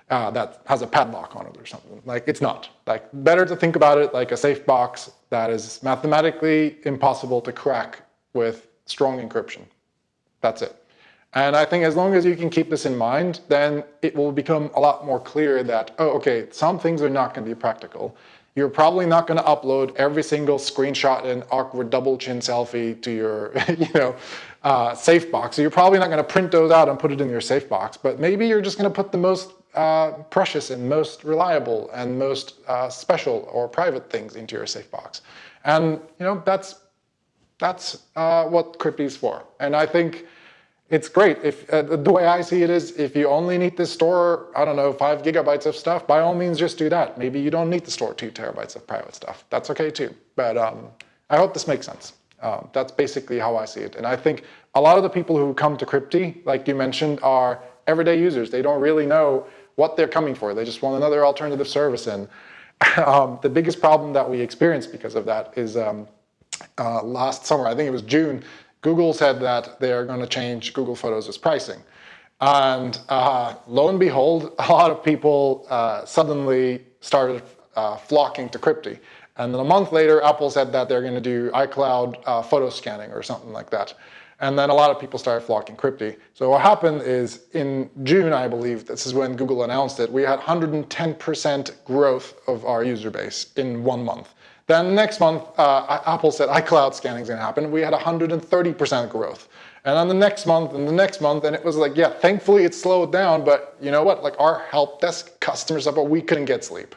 S2: that has a padlock on it or something. Like, it's not. Like, better to think about it like a safe box that is mathematically impossible to crack with strong encryption. That's it. And I think as long as you can keep this in mind, then it will become a lot more clear that, oh, okay, some things are not going to be practical. You're probably not going to upload every single screenshot and awkward double chin selfie to your, safe box. So you're probably not going to print those out and put it in your safe box. But maybe you're just going to put the most precious and most reliable and most special or private things into your safe box. And that's what Cryptee is for. And I think it's great. If the way I see it is, if you only need to store, 5 gigabytes of stuff, by all means just do that. Maybe you don't need to store 2 terabytes of private stuff. That's okay too. But I hope this makes sense. That's basically how I see it. And I think a lot of the people who come to Cryptee, like you mentioned, are everyday users. They don't really know what they're coming for. They just want another alternative service. And the biggest problem that we experienced because of that is last summer, I think it was June, Google said that they are going to change Google Photos' pricing. And lo and behold, a lot of people suddenly started flocking to Cryptee. And then a month later, Apple said that they're going to do iCloud photo scanning or something like that. And then a lot of people started flocking Cryptee. So what happened is in June, I believe, this is when Google announced it, we had 110% growth of our user base in 1 month. Then next month, Apple said iCloud scanning is going to happen. We had 130% growth. And then the next month and the next month, and it was like, yeah, thankfully it slowed down, but you know what? Like our help desk customer support, we couldn't get sleep.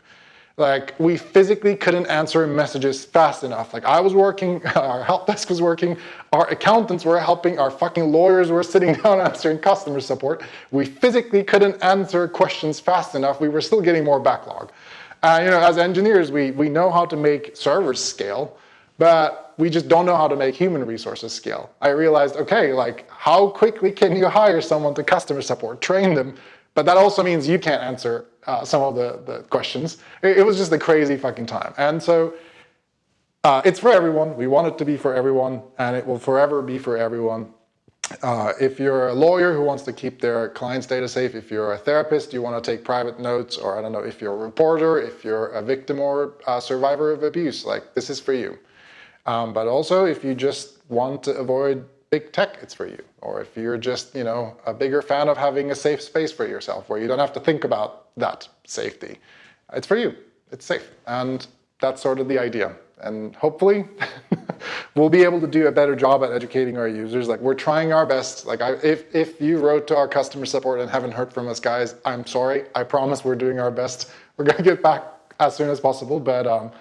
S2: Like we physically couldn't answer messages fast enough. Like I was working, our help desk was working, our accountants were helping, our fucking lawyers were sitting down answering customer support. We physically couldn't answer questions fast enough. We were still getting more backlog. As engineers, we know how to make servers scale, but we just don't know how to make human resources scale. I realized, okay, like how quickly can you hire someone to customer support, train them, but that also means you can't answer some of the questions. It was just a crazy fucking time. And so it's for everyone. We want it to be for everyone, and it will forever be for everyone. If you're a lawyer who wants to keep their client's data safe, if you're a therapist, you want to take private notes, or I don't know, if you're a reporter, if you're a victim or a survivor of abuse, like this is for you. But also if you just want to avoid big tech, it's for you. Or if you're just, a bigger fan of having a safe space for yourself where you don't have to think about that safety, it's for you. It's safe. And that's sort of the idea. And hopefully we'll be able to do a better job at educating our users. Like we're trying our best. Like if you wrote to our customer support and haven't heard from us, guys, I'm sorry. I promise we're doing our best. We're going to get back as soon as possible. But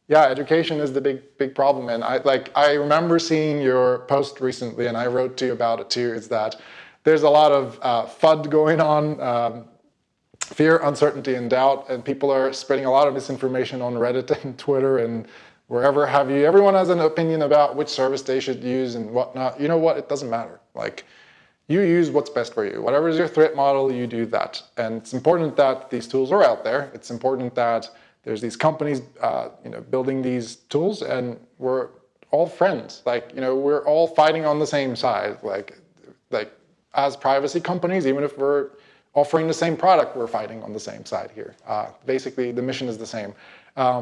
S2: yeah, education is the big problem. And I remember seeing your post recently, and I wrote to you about it too, is that there's a lot of FUD going on, fear, uncertainty, and doubt, and people are spreading a lot of misinformation on Reddit and Twitter and wherever have you. Everyone has an opinion about which service they should use and whatnot. You know what? It doesn't matter. Like, you use what's best for you. Whatever is your threat model, you do that. And it's important that these tools are out there. It's important that there's these companies, building these tools, and we're all friends. Like, we're all fighting on the same side. Like as privacy companies, even if we're offering the same product, we're fighting on the same side here. Basically, the mission is the same.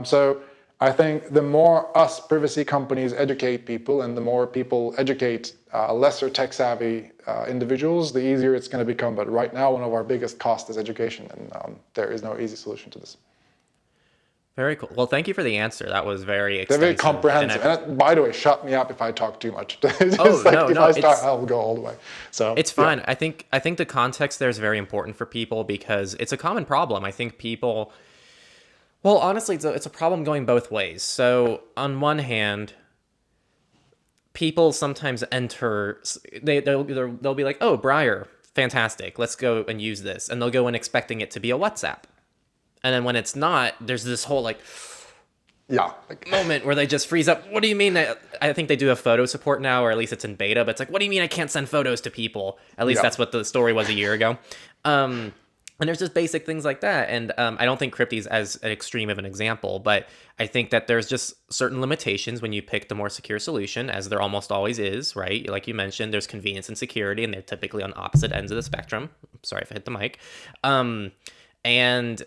S2: So I think the more us privacy companies educate people, and the more people educate lesser tech-savvy individuals, the easier it's going to become. But right now, one of our biggest costs is education, and there is no easy solution to this.
S1: Very cool. Well, thank you for the answer. That was very extensive.
S2: They're very comprehensive. And by the way, shut me up if I talk too much. If I start, I'll go all the way. So
S1: it's fine. Yeah. I think the context there is very important for people because it's a common problem. I think people, well, honestly, it's a problem going both ways. So on one hand, people sometimes enter, they'll be like, oh, Briar, fantastic. Let's go and use this. And they'll go in expecting it to be a WhatsApp. And then when it's not, there's this whole moment where they just freeze up. What do you mean? I think they do have photo support now, or at least it's in beta. But it's like, what do you mean I can't send photos to people? At least that's what the story was a year ago. And there's just basic things like that. And I don't think Cryptee is as an extreme of an example, but I think that there's just certain limitations when you pick the more secure solution, as there almost always is, right? Like you mentioned, there's convenience and security, and they're typically on opposite ends of the spectrum. Sorry if I hit the mic. And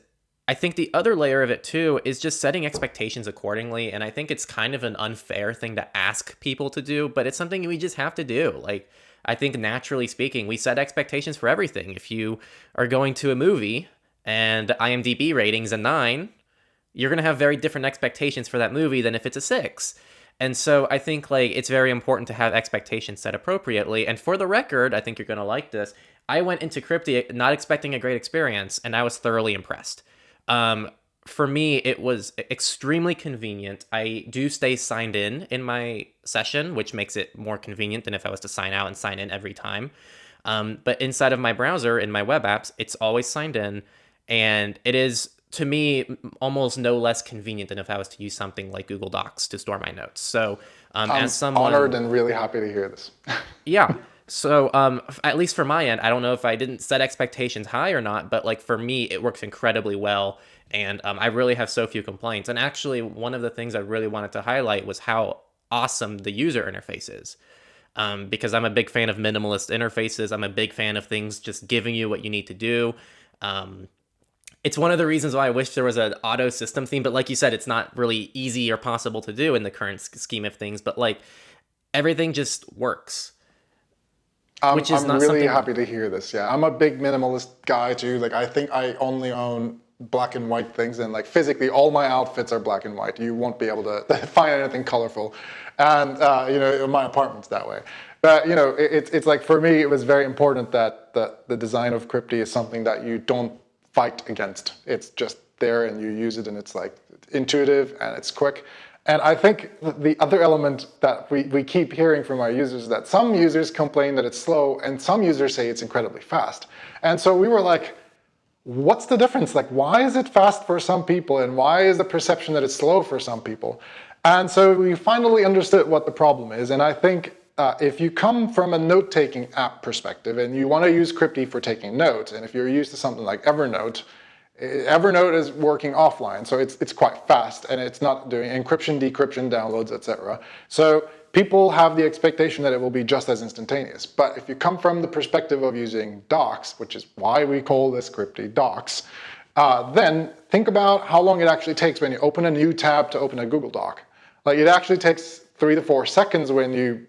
S1: I think the other layer of it too is just setting expectations accordingly. And I think it's kind of an unfair thing to ask people to do, but it's something we just have to do. Like, I think naturally speaking, we set expectations for everything. If you are going to a movie and IMDb rating's a 9, you're going to have very different expectations for that movie than if it's a 6. And so I think it's very important to have expectations set appropriately. And for the record, I think you're going to like this. I went into Cryptee not expecting a great experience, and I was thoroughly impressed. For me, it was extremely convenient. I do stay signed in my session, which makes it more convenient than if I was to sign out and sign in every time. But inside of my browser, in my web apps, it's always signed in. And it is, to me, almost no less convenient than if I was to use something like Google Docs to store my notes. So as someone...
S2: honored and really happy to hear this.
S1: Yeah. So at least for my end, I don't know if I didn't set expectations high or not, but for me, it works incredibly well. And I really have so few complaints. And actually, one of the things I really wanted to highlight was how awesome the user interface is. Because I'm a big fan of minimalist interfaces. I'm a big fan of things just giving you what you need to do. It's one of the reasons why I wish there was an auto system theme. But like you said, it's not really easy or possible to do in the current scheme of things. But everything just works. which is
S2: I'm
S1: not
S2: really
S1: something.
S2: happy to hear this. Yeah, I'm a big minimalist guy too. Like I think I only own black and white things, and like physically all my outfits are black and white. You won't be able to find anything colorful, and my apartment's that way. But it's like for me, it was very important that the design of Cryptee is something that you don't fight against. It's just there and you use it, and it's like intuitive and it's quick. And I think the other element that we keep hearing from our users is that some users complain that it's slow and some users say it's incredibly fast. And so we were like, what's the difference? Like, why is it fast for some people and why is the perception that it's slow for some people? And so we finally understood what the problem is. And I think if you come from a note-taking app perspective and you want to use Cryptee for taking notes, and if you're used to something like Evernote is working offline, so it's quite fast, and it's not doing encryption, decryption, downloads, etc. So people have the expectation that it will be just as instantaneous. But if you come from the perspective of using docs, which is why we call this Cryptee docs, then think about how long it actually takes when you open a new tab to open a Google Doc. Like it actually takes 3 to 4 seconds when you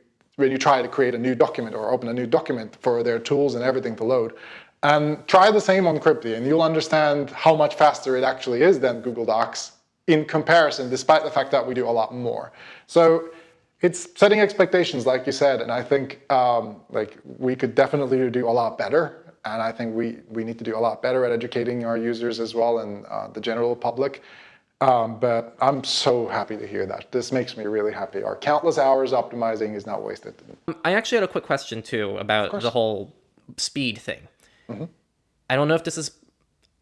S2: try to create a new document or open a new document for their tools and everything to load. And try the same on Cryptee, and you'll understand how much faster it actually is than Google Docs in comparison, despite the fact that we do a lot more. So it's setting expectations, like you said, and I think like we could definitely do a lot better. And I think we need to do a lot better at educating our users as well and the general public. But I'm so happy to hear that. This makes me really happy. Our countless hours optimizing is not wasted.
S1: I actually had a quick question too about the whole speed thing. I don't know if this is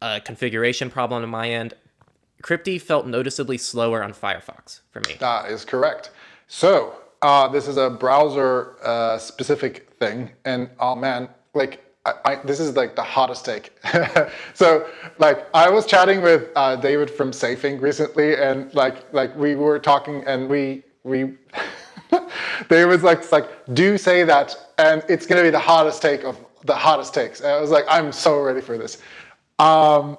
S1: a configuration problem on my end. Cryptee felt noticeably slower on Firefox for me.
S2: That is correct. So this is a browser specific thing, and oh man, like this is like the hottest take. So like I was chatting with David from Safing recently, and like we were talking, and we David's like it's like do say that, and it's gonna be the hottest take of the hottest takes. And I was like, I'm so ready for this. So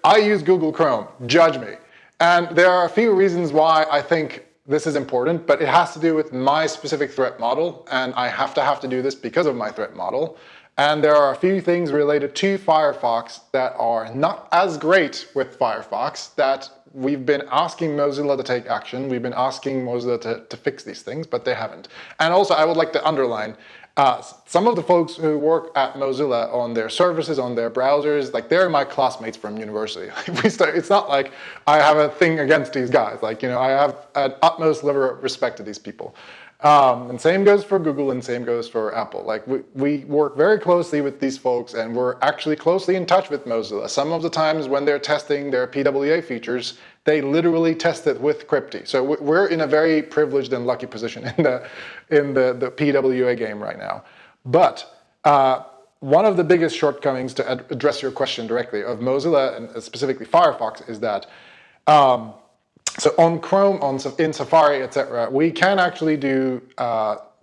S2: I use Google Chrome, judge me. And there are a few reasons why I think this is important, but it has to do with my specific threat model, and I have to do this because of my threat model. And there are a few things related to Firefox that are not as great with Firefox that we've been asking Mozilla to take action. We've been asking Mozilla to fix these things, but they haven't. And also, I would like to underline, some of the folks who work at Mozilla on their services, on their browsers, like they're my classmates from university. It's not like I have a thing against these guys. Like, I have an utmost level of respect to these people. And same goes for Google and same goes for Apple. Like we work very closely with these folks, and we're actually closely in touch with Mozilla. Some of the times when they're testing their PWA features, they literally test it with Cryptee. So we're in a very privileged and lucky position in the PWA game right now. But one of the biggest shortcomings, to address your question directly, of Mozilla and specifically Firefox is that so on Chrome, in Safari, etc., we can actually do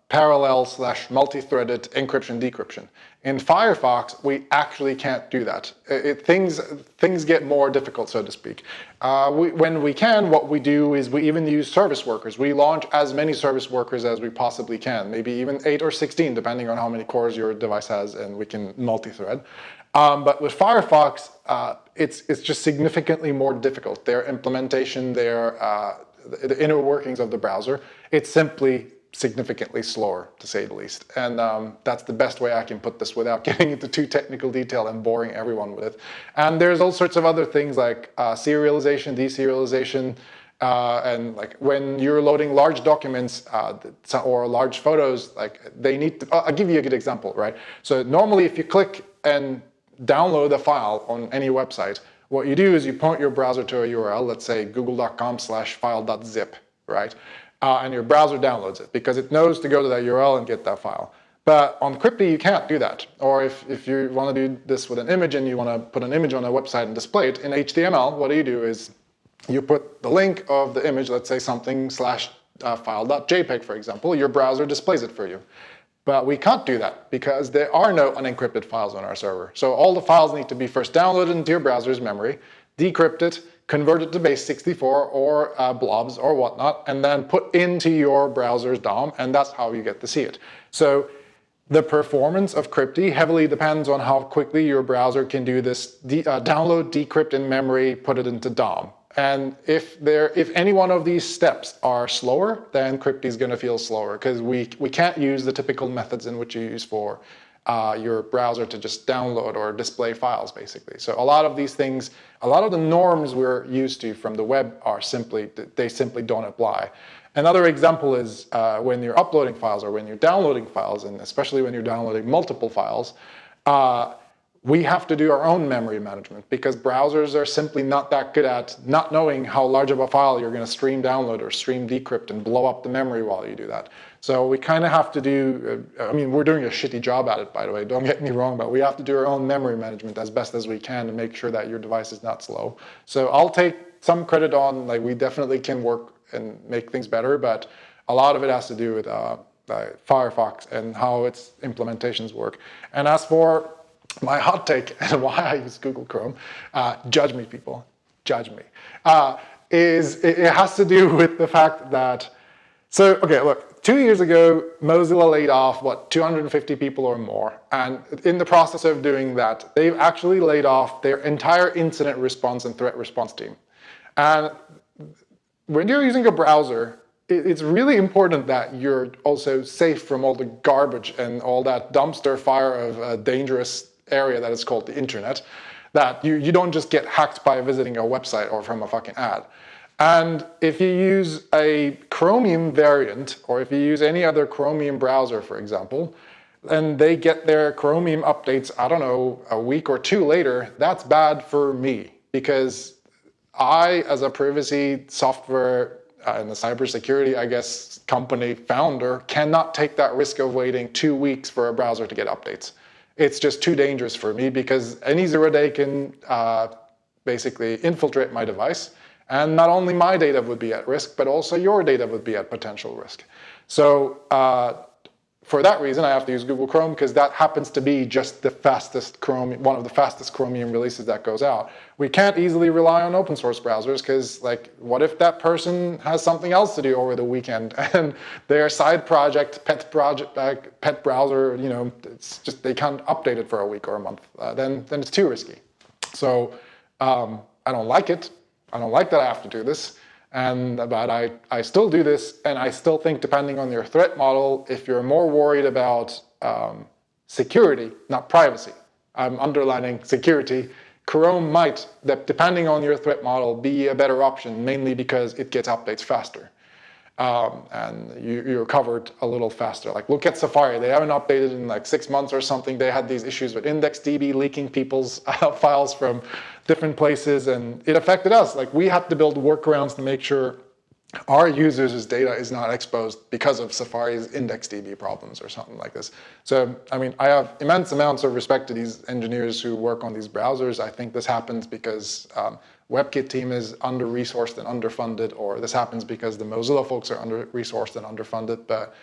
S2: parallel/multi-threaded encryption decryption. In Firefox, we actually can't do that. Things get more difficult, so to speak. When we can, what we do is we even use service workers. We launch as many service workers as we possibly can, maybe even 8 or 16, depending on how many cores your device has, and we can multi-thread. But with Firefox, it's just significantly more difficult. Their implementation, the inner workings of the browser, it's simply significantly slower, to say the least. And that's the best way I can put this without getting into too technical detail and boring everyone with it. And there's all sorts of other things like serialization, deserialization, and like when you're loading large documents or large photos, like they need to, I'll give you a good example, right? So normally if you click and download a file on any website, what you do is you point your browser to a URL, let's say google.com/file.zip, right? And your browser downloads it because it knows to go to that URL and get that file. But on Cryptee, you can't do that. Or if you want to do this with an image and you want to put an image on a website and display it in HTML, what you do is you put the link of the image, let's say something /file.jpg, for example, your browser displays it for you. But we can't do that because there are no unencrypted files on our server. So all the files need to be first downloaded into your browser's memory, decrypted, converted to base64 or blobs or whatnot, and then put into your browser's DOM, and that's how you get to see it. So the performance of Cryptee heavily depends on how quickly your browser can do this download, decrypt in memory, put it into DOM. And if any one of these steps are slower, then Cryptee is going to feel slower because we can't use the typical methods in which you use for your browser to just download or display files, basically. So a lot of these things, a lot of the norms we're used to from the web are simply don't apply. Another example is when you're uploading files or when you're downloading files, and especially when you're downloading multiple files, we have to do our own memory management because browsers are simply not that good at not knowing how large of a file you're going to stream download or stream decrypt and blow up the memory while you do that. So we kind of have to do, I mean, we're doing a shitty job at it, by the way, don't get me wrong, but we have to do our own memory management as best as we can to make sure that your device is not slow. So I'll take some credit on, like, we definitely can work and make things better, but a lot of it has to do with Firefox and how its implementations work. And as for my hot take and why I use Google Chrome, judge me, people, judge me, is it has to do with the fact that, so, okay, look, 2 years ago, Mozilla laid off, 250 people or more. And in the process of doing that, they've actually laid off their entire incident response and threat response team. And when you're using a browser, it's really important that you're also safe from all the garbage and all that dumpster fire of a dangerous area that is called the internet, that you don't just get hacked by visiting a website or from a fucking ad. And if you use a Chromium variant, or if you use any other Chromium browser, for example, and they get their Chromium updates, I don't know, a week or two later, that's bad for me because I, as a privacy software and the cybersecurity, I guess, company founder, cannot take that risk of waiting 2 weeks for a browser to get updates. It's just too dangerous for me because any zero-day can basically infiltrate my device. And not only my data would be at risk, but also your data would be at potential risk. So for that reason, I have to use Google Chrome because that happens to be just the fastest Chromium, one of the fastest Chromium releases that goes out. We can't easily rely on open source browsers because, like, what if that person has something else to do over the weekend and their side project, pet browser, you know, it's just they can't update it for a week or a month. Then it's too risky. So I don't like it. I don't like that I have to do this, but I still do this, and I still think depending on your threat model, if you're more worried about security, not privacy, I'm underlining security, Chrome might, depending on your threat model, be a better option, mainly because it gets updates faster. And you're covered a little faster. Like, look at Safari. They haven't updated in like 6 months or something. They had these issues with IndexedDB leaking people's files from different places, and it affected us. Like, we had to build workarounds to make sure our users' data is not exposed because of Safari's IndexedDB problems or something like this. So, I mean, I have immense amounts of respect to these engineers who work on these browsers. I think this happens because WebKit team is under-resourced and underfunded, or this happens because the Mozilla folks are under-resourced and underfunded. But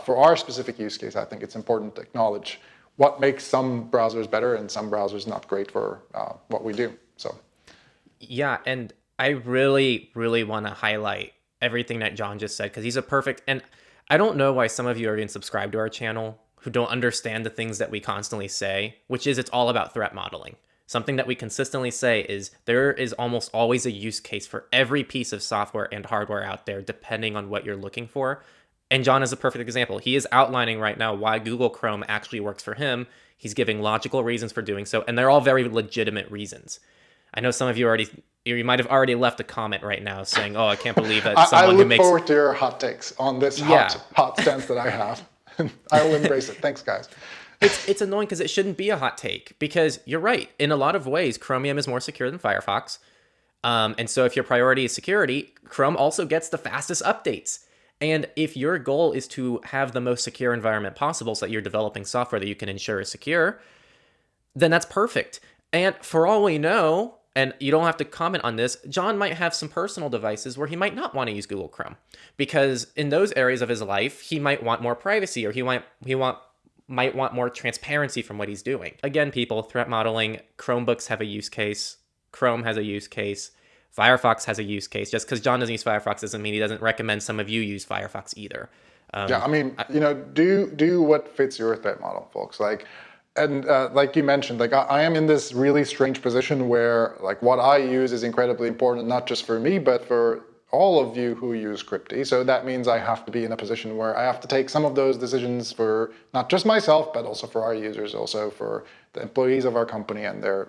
S2: for our specific use case, I think it's important to acknowledge what makes some browsers better and some browsers not great for what we do. So,
S1: yeah, and I really, really want to highlight everything that John just said because he's a perfect, and I don't know why some of you are even subscribed to our channel who don't understand the things that we constantly say, which is it's all about threat modeling. Something that we consistently say is there is almost always a use case for every piece of software and hardware out there, depending on what you're looking for. And John is a perfect example. He is outlining right now why Google Chrome actually works for him. He's giving logical reasons for doing so, and they're all very legitimate reasons. I know some of you you might have already left a comment right now saying, "Oh, I can't believe that someone who makes."
S2: I look forward to your hot takes on this hot stance that I have. I will embrace it. Thanks, guys.
S1: It's annoying because it shouldn't be a hot take because you're right. In a lot of ways, Chromium is more secure than Firefox. And so if your priority is security, Chrome also gets the fastest updates. And if your goal is to have the most secure environment possible so that you're developing software that you can ensure is secure, then that's perfect. And for all we know, and you don't have to comment on this, John might have some personal devices where he might not want to use Google Chrome because in those areas of his life, he might want more privacy or he might want more transparency from what he's doing. Again, people, threat modeling, Chromebooks have a use case, Chrome has a use case, Firefox has a use case. Just because John doesn't use Firefox doesn't mean he doesn't recommend some of you use Firefox either.
S2: Yeah, I mean,
S1: I,
S2: do what fits your threat model, folks. Like you mentioned, like I am in this really strange position where like what I use is incredibly important, not just for me, but for all of you who use Cryptee. So that means I have to be in a position where I have to take some of those decisions for not just myself, but also for our users, also for the employees of our company and their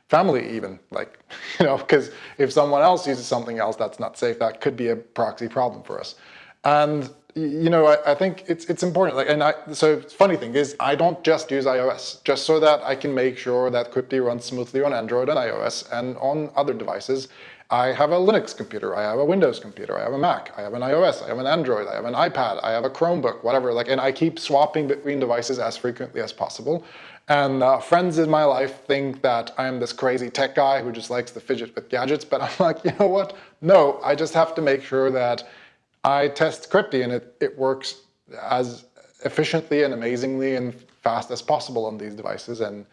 S2: family even. Like, because if someone else uses something else that's not safe, that could be a proxy problem for us. And I think it's important. So funny thing is, I don't just use iOS, just so that I can make sure that Cryptee runs smoothly on Android and iOS and on other devices. I have a Linux computer, I have a Windows computer, I have a Mac, I have an iOS, I have an Android, I have an iPad, I have a Chromebook, whatever. And I keep swapping between devices as frequently as possible. And friends in my life think that I am this crazy tech guy who just likes to fidget with gadgets. But I'm like, you know what? No, I just have to make sure that I test Cryptee and it works as efficiently and amazingly and fast as possible on these devices. And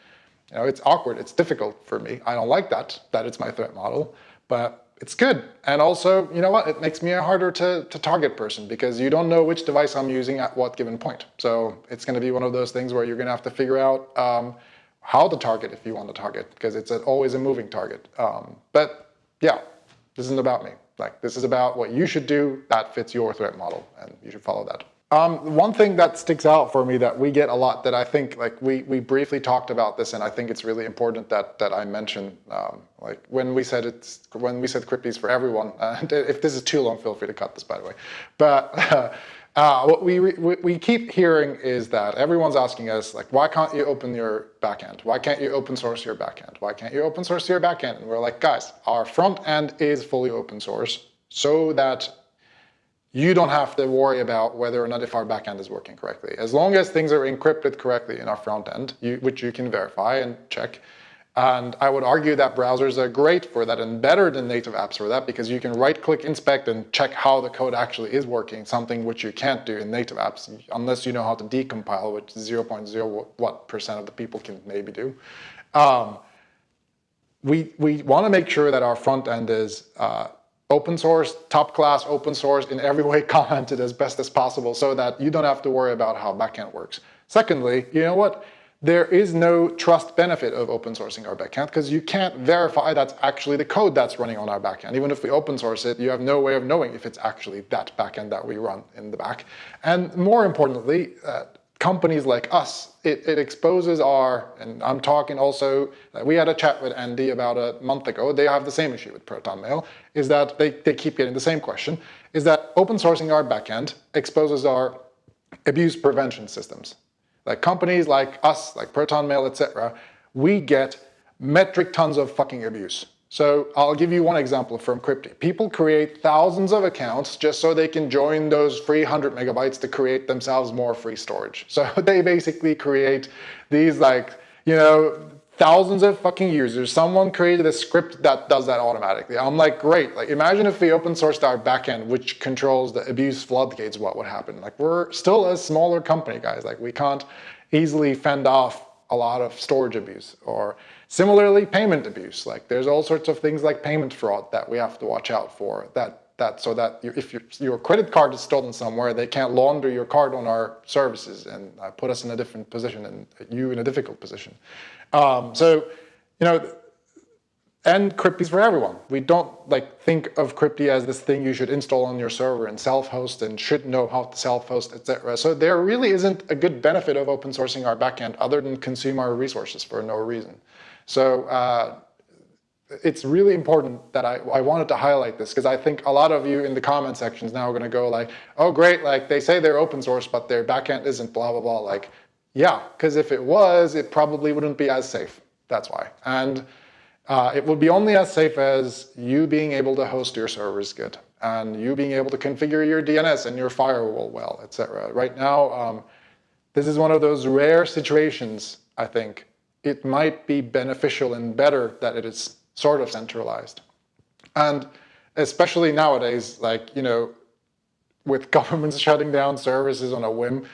S2: it's awkward, it's difficult for me. I don't like that it's my threat model, but it's good. And also, you know what? It makes me a harder to target person because you don't know which device I'm using at what given point. So it's going to be one of those things where you're going to have to figure out how to target if you want to target, because it's always a moving target. But yeah, this isn't about me. Like, this is about what you should do that fits your threat model, and you should follow that. One thing that sticks out for me that we get a lot that I think, like, we briefly talked about this, and I think it's really important that I mention, like when we said Cryptee's for everyone. If this is too long, feel free to cut this, by the way. But what we keep hearing is that everyone's asking us, like, why can't you open your backend? Why can't you open source your backend? Why can't you open source your backend? And we're like, guys, our front end is fully open source so that you don't have to worry about whether or not if our backend is working correctly. As long as things are encrypted correctly in our front end, which you can verify and check. And I would argue that browsers are great for that and better than native apps for that, because you can right-click inspect and check how the code actually is working, something which you can't do in native apps unless you know how to decompile, which 0.0 what percent of the people can maybe do. We want to make sure that our front end is open source, top class open source, in every way commented as best as possible so that you don't have to worry about how backend works. Secondly, you know what? There is no trust benefit of open sourcing our backend because you can't verify that's actually the code that's running on our backend. Even if we open source it, you have no way of knowing if it's actually that backend that we run in the back. And more importantly, companies like us, it exposes our, and I'm talking also, we had a chat with Andy about a month ago, they have the same issue with Proton Mail, is that they keep getting the same question, is that open sourcing our backend exposes our abuse prevention systems. Like companies like us, like Proton Mail, etc., we get metric tons of fucking abuse. So I'll give you one example from Cryptee. People create thousands of accounts just so they can join those free 100 megabytes to create themselves more free storage. So they basically create these thousands of fucking users. Someone created a script that does that automatically. I'm like, great. Like, imagine if we open sourced our backend, which controls the abuse floodgates, what would happen? Like, we're still a smaller company, guys. Like, we can't easily fend off a lot of storage abuse. Or similarly, payment abuse. Like, there's all sorts of things like payment fraud that we have to watch out for. So that if your credit card is stolen somewhere, they can't launder your card on our services and put us in a different position and you in a difficult position. And Cryptee's for everyone. We don't think of Cryptee as this thing you should install on your server and self-host and should know how to self-host, etc. So there really isn't a good benefit of open sourcing our backend other than consume our resources for no reason. So it's really important that I wanted to highlight this, because I think a lot of you in the comment sections now are going to go like, oh great, like they say they're open source, but their backend isn't, blah, blah, blah. Like, yeah, because if it was, it probably wouldn't be as safe. That's why. And it would be only as safe as you being able to host your servers good, and you being able to configure your DNS and your firewall well, etc. Right now, this is one of those rare situations, I think. It might be beneficial and better that it is sort of centralized. And especially nowadays, with governments shutting down services on a whim,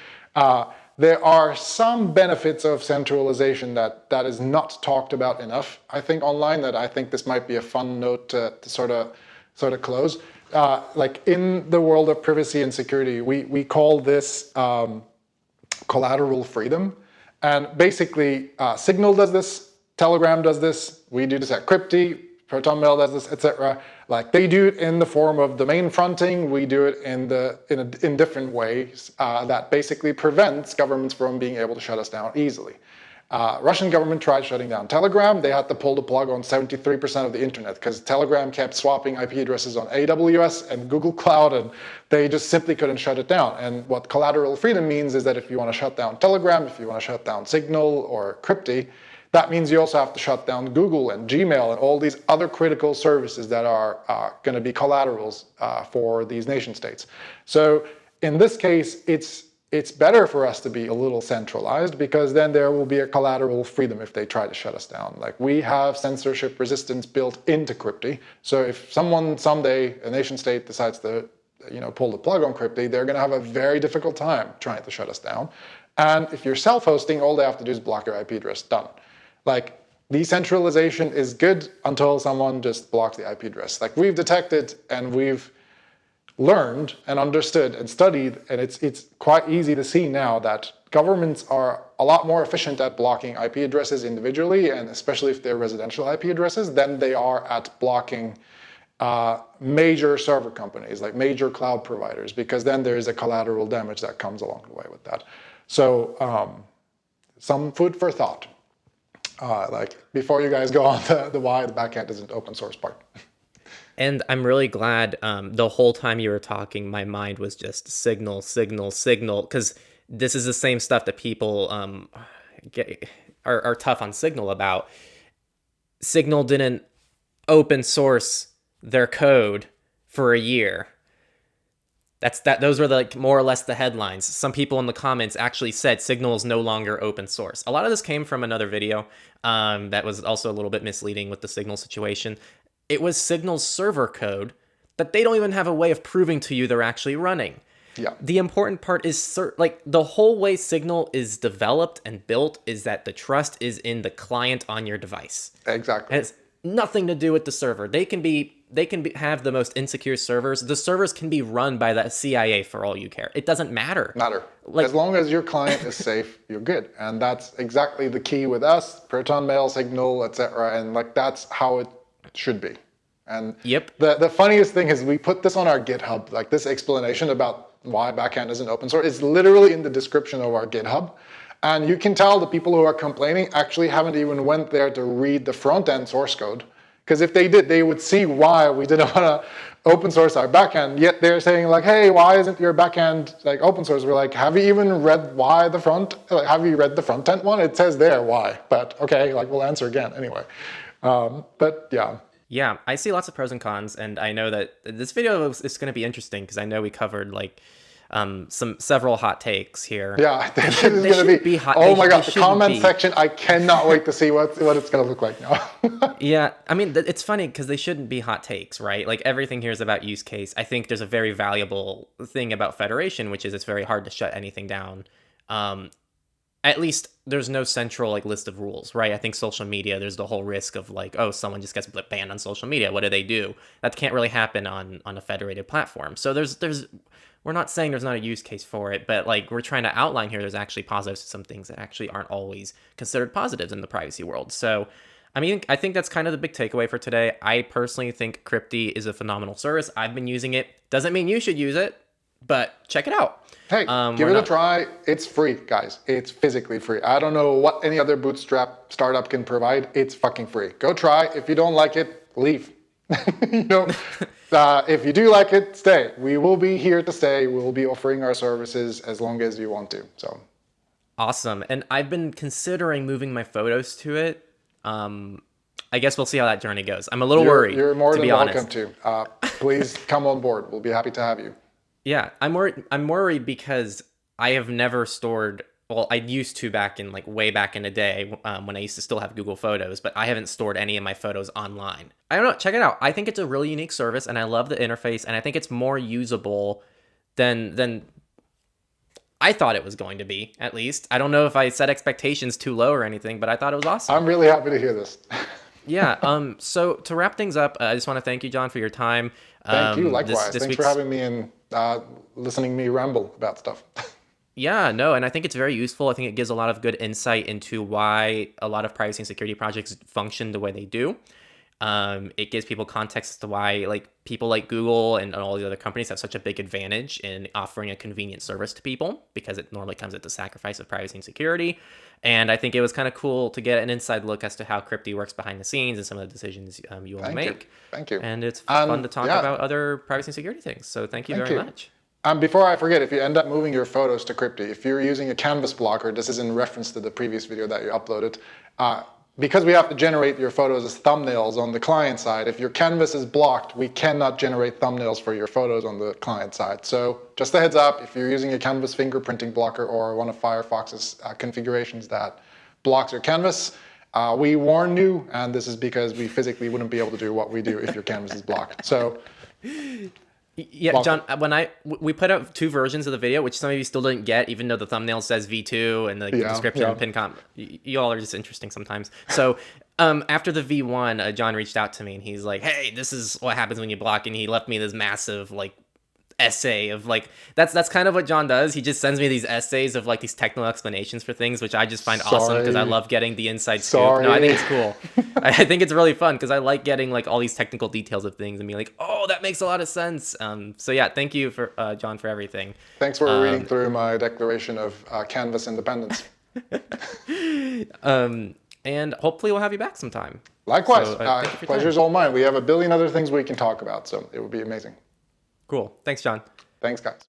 S2: there are some benefits of centralization that is not talked about enough, I think, online, that I think this might be a fun note to sort of close. like in the world of privacy and security, we call this collateral freedom. And basically, Signal does this, Telegram does this, we do this at Cryptee, ProtonMail does this, etc. Like they do it in the form of domain fronting, we do it in different ways that basically prevents governments from being able to shut us down easily. Russian government tried shutting down Telegram. They had to pull the plug on 73% of the internet because Telegram kept swapping IP addresses on AWS and Google Cloud, and they just simply couldn't shut it down. And what collateral freedom means is that if you want to shut down Telegram, if you want to shut down Signal or Cryptee, that means you also have to shut down Google and Gmail and all these other critical services that are going to be collaterals for these nation states. So in this case, it's better for us to be a little centralized because then there will be a collateral freedom if they try to shut us down. Like we have censorship resistance built into Cryptee. So if someone someday, a nation state decides to pull the plug on Cryptee, they're going to have a very difficult time trying to shut us down. And if you're self-hosting, all they have to do is block your IP address, done. Like decentralization is good until someone just blocks the IP address. Like we've detected and we've learned and understood and studied, and it's quite easy to see now that governments are a lot more efficient at blocking IP addresses individually, and especially if they're residential IP addresses, than they are at blocking major server companies, like major cloud providers, because then there is a collateral damage that comes along the way with that. So some food for thought, like before you guys go on the why the backend isn't open source part.
S1: And I'm really glad the whole time you were talking, my mind was just Signal, because this is the same stuff that people are tough on Signal about. Signal didn't open source their code for a year. Those were like more or less the headlines. Some people in the comments actually said Signal is no longer open source. A lot of this came from another video that was also a little bit misleading with the Signal situation. It was Signal's server code that they don't even have a way of proving to you they're actually running.
S2: Yeah.
S1: The important part is like the whole way Signal is developed and built is that the trust is in the client on your device.
S2: Exactly.
S1: And it's nothing to do with the server. They can have the most insecure servers. The servers can be run by the CIA for all you care. It doesn't matter.
S2: Like, as long as your client is safe, you're good. And that's exactly the key with us, ProtonMail, Signal, etc. And like that's how it should be. And
S1: yep.
S2: The funniest thing is we put this on our GitHub, like this explanation about why backend isn't open source. It's literally in the description of our GitHub. And you can tell the people who are complaining actually haven't even went there to read the front end source code. Because if they did, they would see why we didn't want to open source our backend. Yet they're saying like, hey, why isn't your backend like open source? We're like, have you even read why the front? Like, have you read the front end one? It says there why. But okay, like we'll answer again anyway. But yeah.
S1: Yeah, I see lots of pros and cons, and I know that this video is going to be interesting because I know we covered like several hot takes here.
S2: Yeah, this is going to be hot. Oh my god, the comment section! I cannot wait to see what it's going to look like now.
S1: Yeah, I mean it's funny because they shouldn't be hot takes, right? Like everything here is about use case. I think there's a very valuable thing about federation, which is it's very hard to shut anything down. At least there's no central like list of rules, right? I think social media, there's the whole risk of like, oh, someone just gets banned on social media. What do they do? That can't really happen on a federated platform. So we're not saying there's not a use case for it, but like we're trying to outline here, there's actually positives to some things that actually aren't always considered positives in the privacy world. So, I mean, I think that's kind of the big takeaway for today. I personally think Cryptee is a phenomenal service. I've been using it. Doesn't mean you should use it, but check it out.
S2: Hey, give it a try. It's free, guys. It's physically free. I don't know what any other bootstrap startup can provide. It's fucking free. Go try. If you don't like it, leave. If you do like it, stay. We will be here to stay. We will be offering our services as long as you want to. So
S1: awesome. And I've been considering moving my photos to it. I guess we'll see how that journey goes. I'm a little worried.
S2: You're more than welcome to. Please come on board. We'll be happy to have you.
S1: Yeah, I'm worried because I have never stored. Well, I used to back in like way back in the day when I used to still have Google Photos, but I haven't stored any of my photos online. I don't know. Check it out. I think it's a really unique service, and I love the interface, and I think it's more usable than I thought it was going to be. At least I don't know if I set expectations too low or anything, but I thought it was awesome.
S2: I'm really happy to hear this.
S1: Yeah. So to wrap things up, I just want to thank you, John, for your time.
S2: Thank you,
S1: This
S2: likewise.
S1: this
S2: Thanks for
S1: week's
S2: having me and listening me ramble about stuff.
S1: Yeah, no, and I think it's very useful. I think it gives a lot of good insight into why a lot of privacy and security projects function the way they do. It gives people context as to why like people like Google and all the other companies have such a big advantage in offering a convenient service to people because it normally comes at the sacrifice of privacy and security. And I think it was kind of cool to get an inside look as to how Cryptee works behind the scenes and some of the decisions you all
S2: Thank you.
S1: make.
S2: Thank you.
S1: And it's fun
S2: And
S1: to talk
S2: yeah,
S1: about other privacy and security things. So thank you
S2: thank
S1: very
S2: you.
S1: much.
S2: And before I forget, if you end up moving your photos to Cryptee, if you're using a canvas blocker, this is in reference to the previous video that you uploaded, because we have to generate your photos as thumbnails on the client side, if your canvas is blocked, we cannot generate thumbnails for your photos on the client side. So just a heads up, if you're using a canvas fingerprinting blocker or one of Firefox's configurations that blocks your canvas, we warn you, and this is because we physically wouldn't be able to do what we do if your canvas is blocked. So
S1: Yeah,
S2: welcome.
S1: John, we put out two versions of the video, which some of you still didn't get, even though the thumbnail says V2 and the
S2: Yeah,
S1: description
S2: yeah.
S1: and pin comp. You all are just interesting sometimes. So after the V1, John reached out to me and he's like, "Hey, this is what happens when you block," and he left me this massive like essay of like that's kind of what John does. He just sends me these essays of like these technical explanations for things, which I just find awesome because I
S2: Sorry.
S1: love getting the inside scoop. No, I think it's cool. I think it's really fun because I like getting like all these technical details of things and being like, oh, that makes a lot of sense. So yeah, thank you for John for everything.
S2: Thanks for reading through my declaration of canvas independence.
S1: And hopefully we'll have you back sometime.
S2: Likewise,
S1: So thank you for your time.
S2: pleasure's all mine. We have a billion other things we can talk about, so it would be amazing.
S1: Cool. Thanks, John.
S2: Thanks, guys.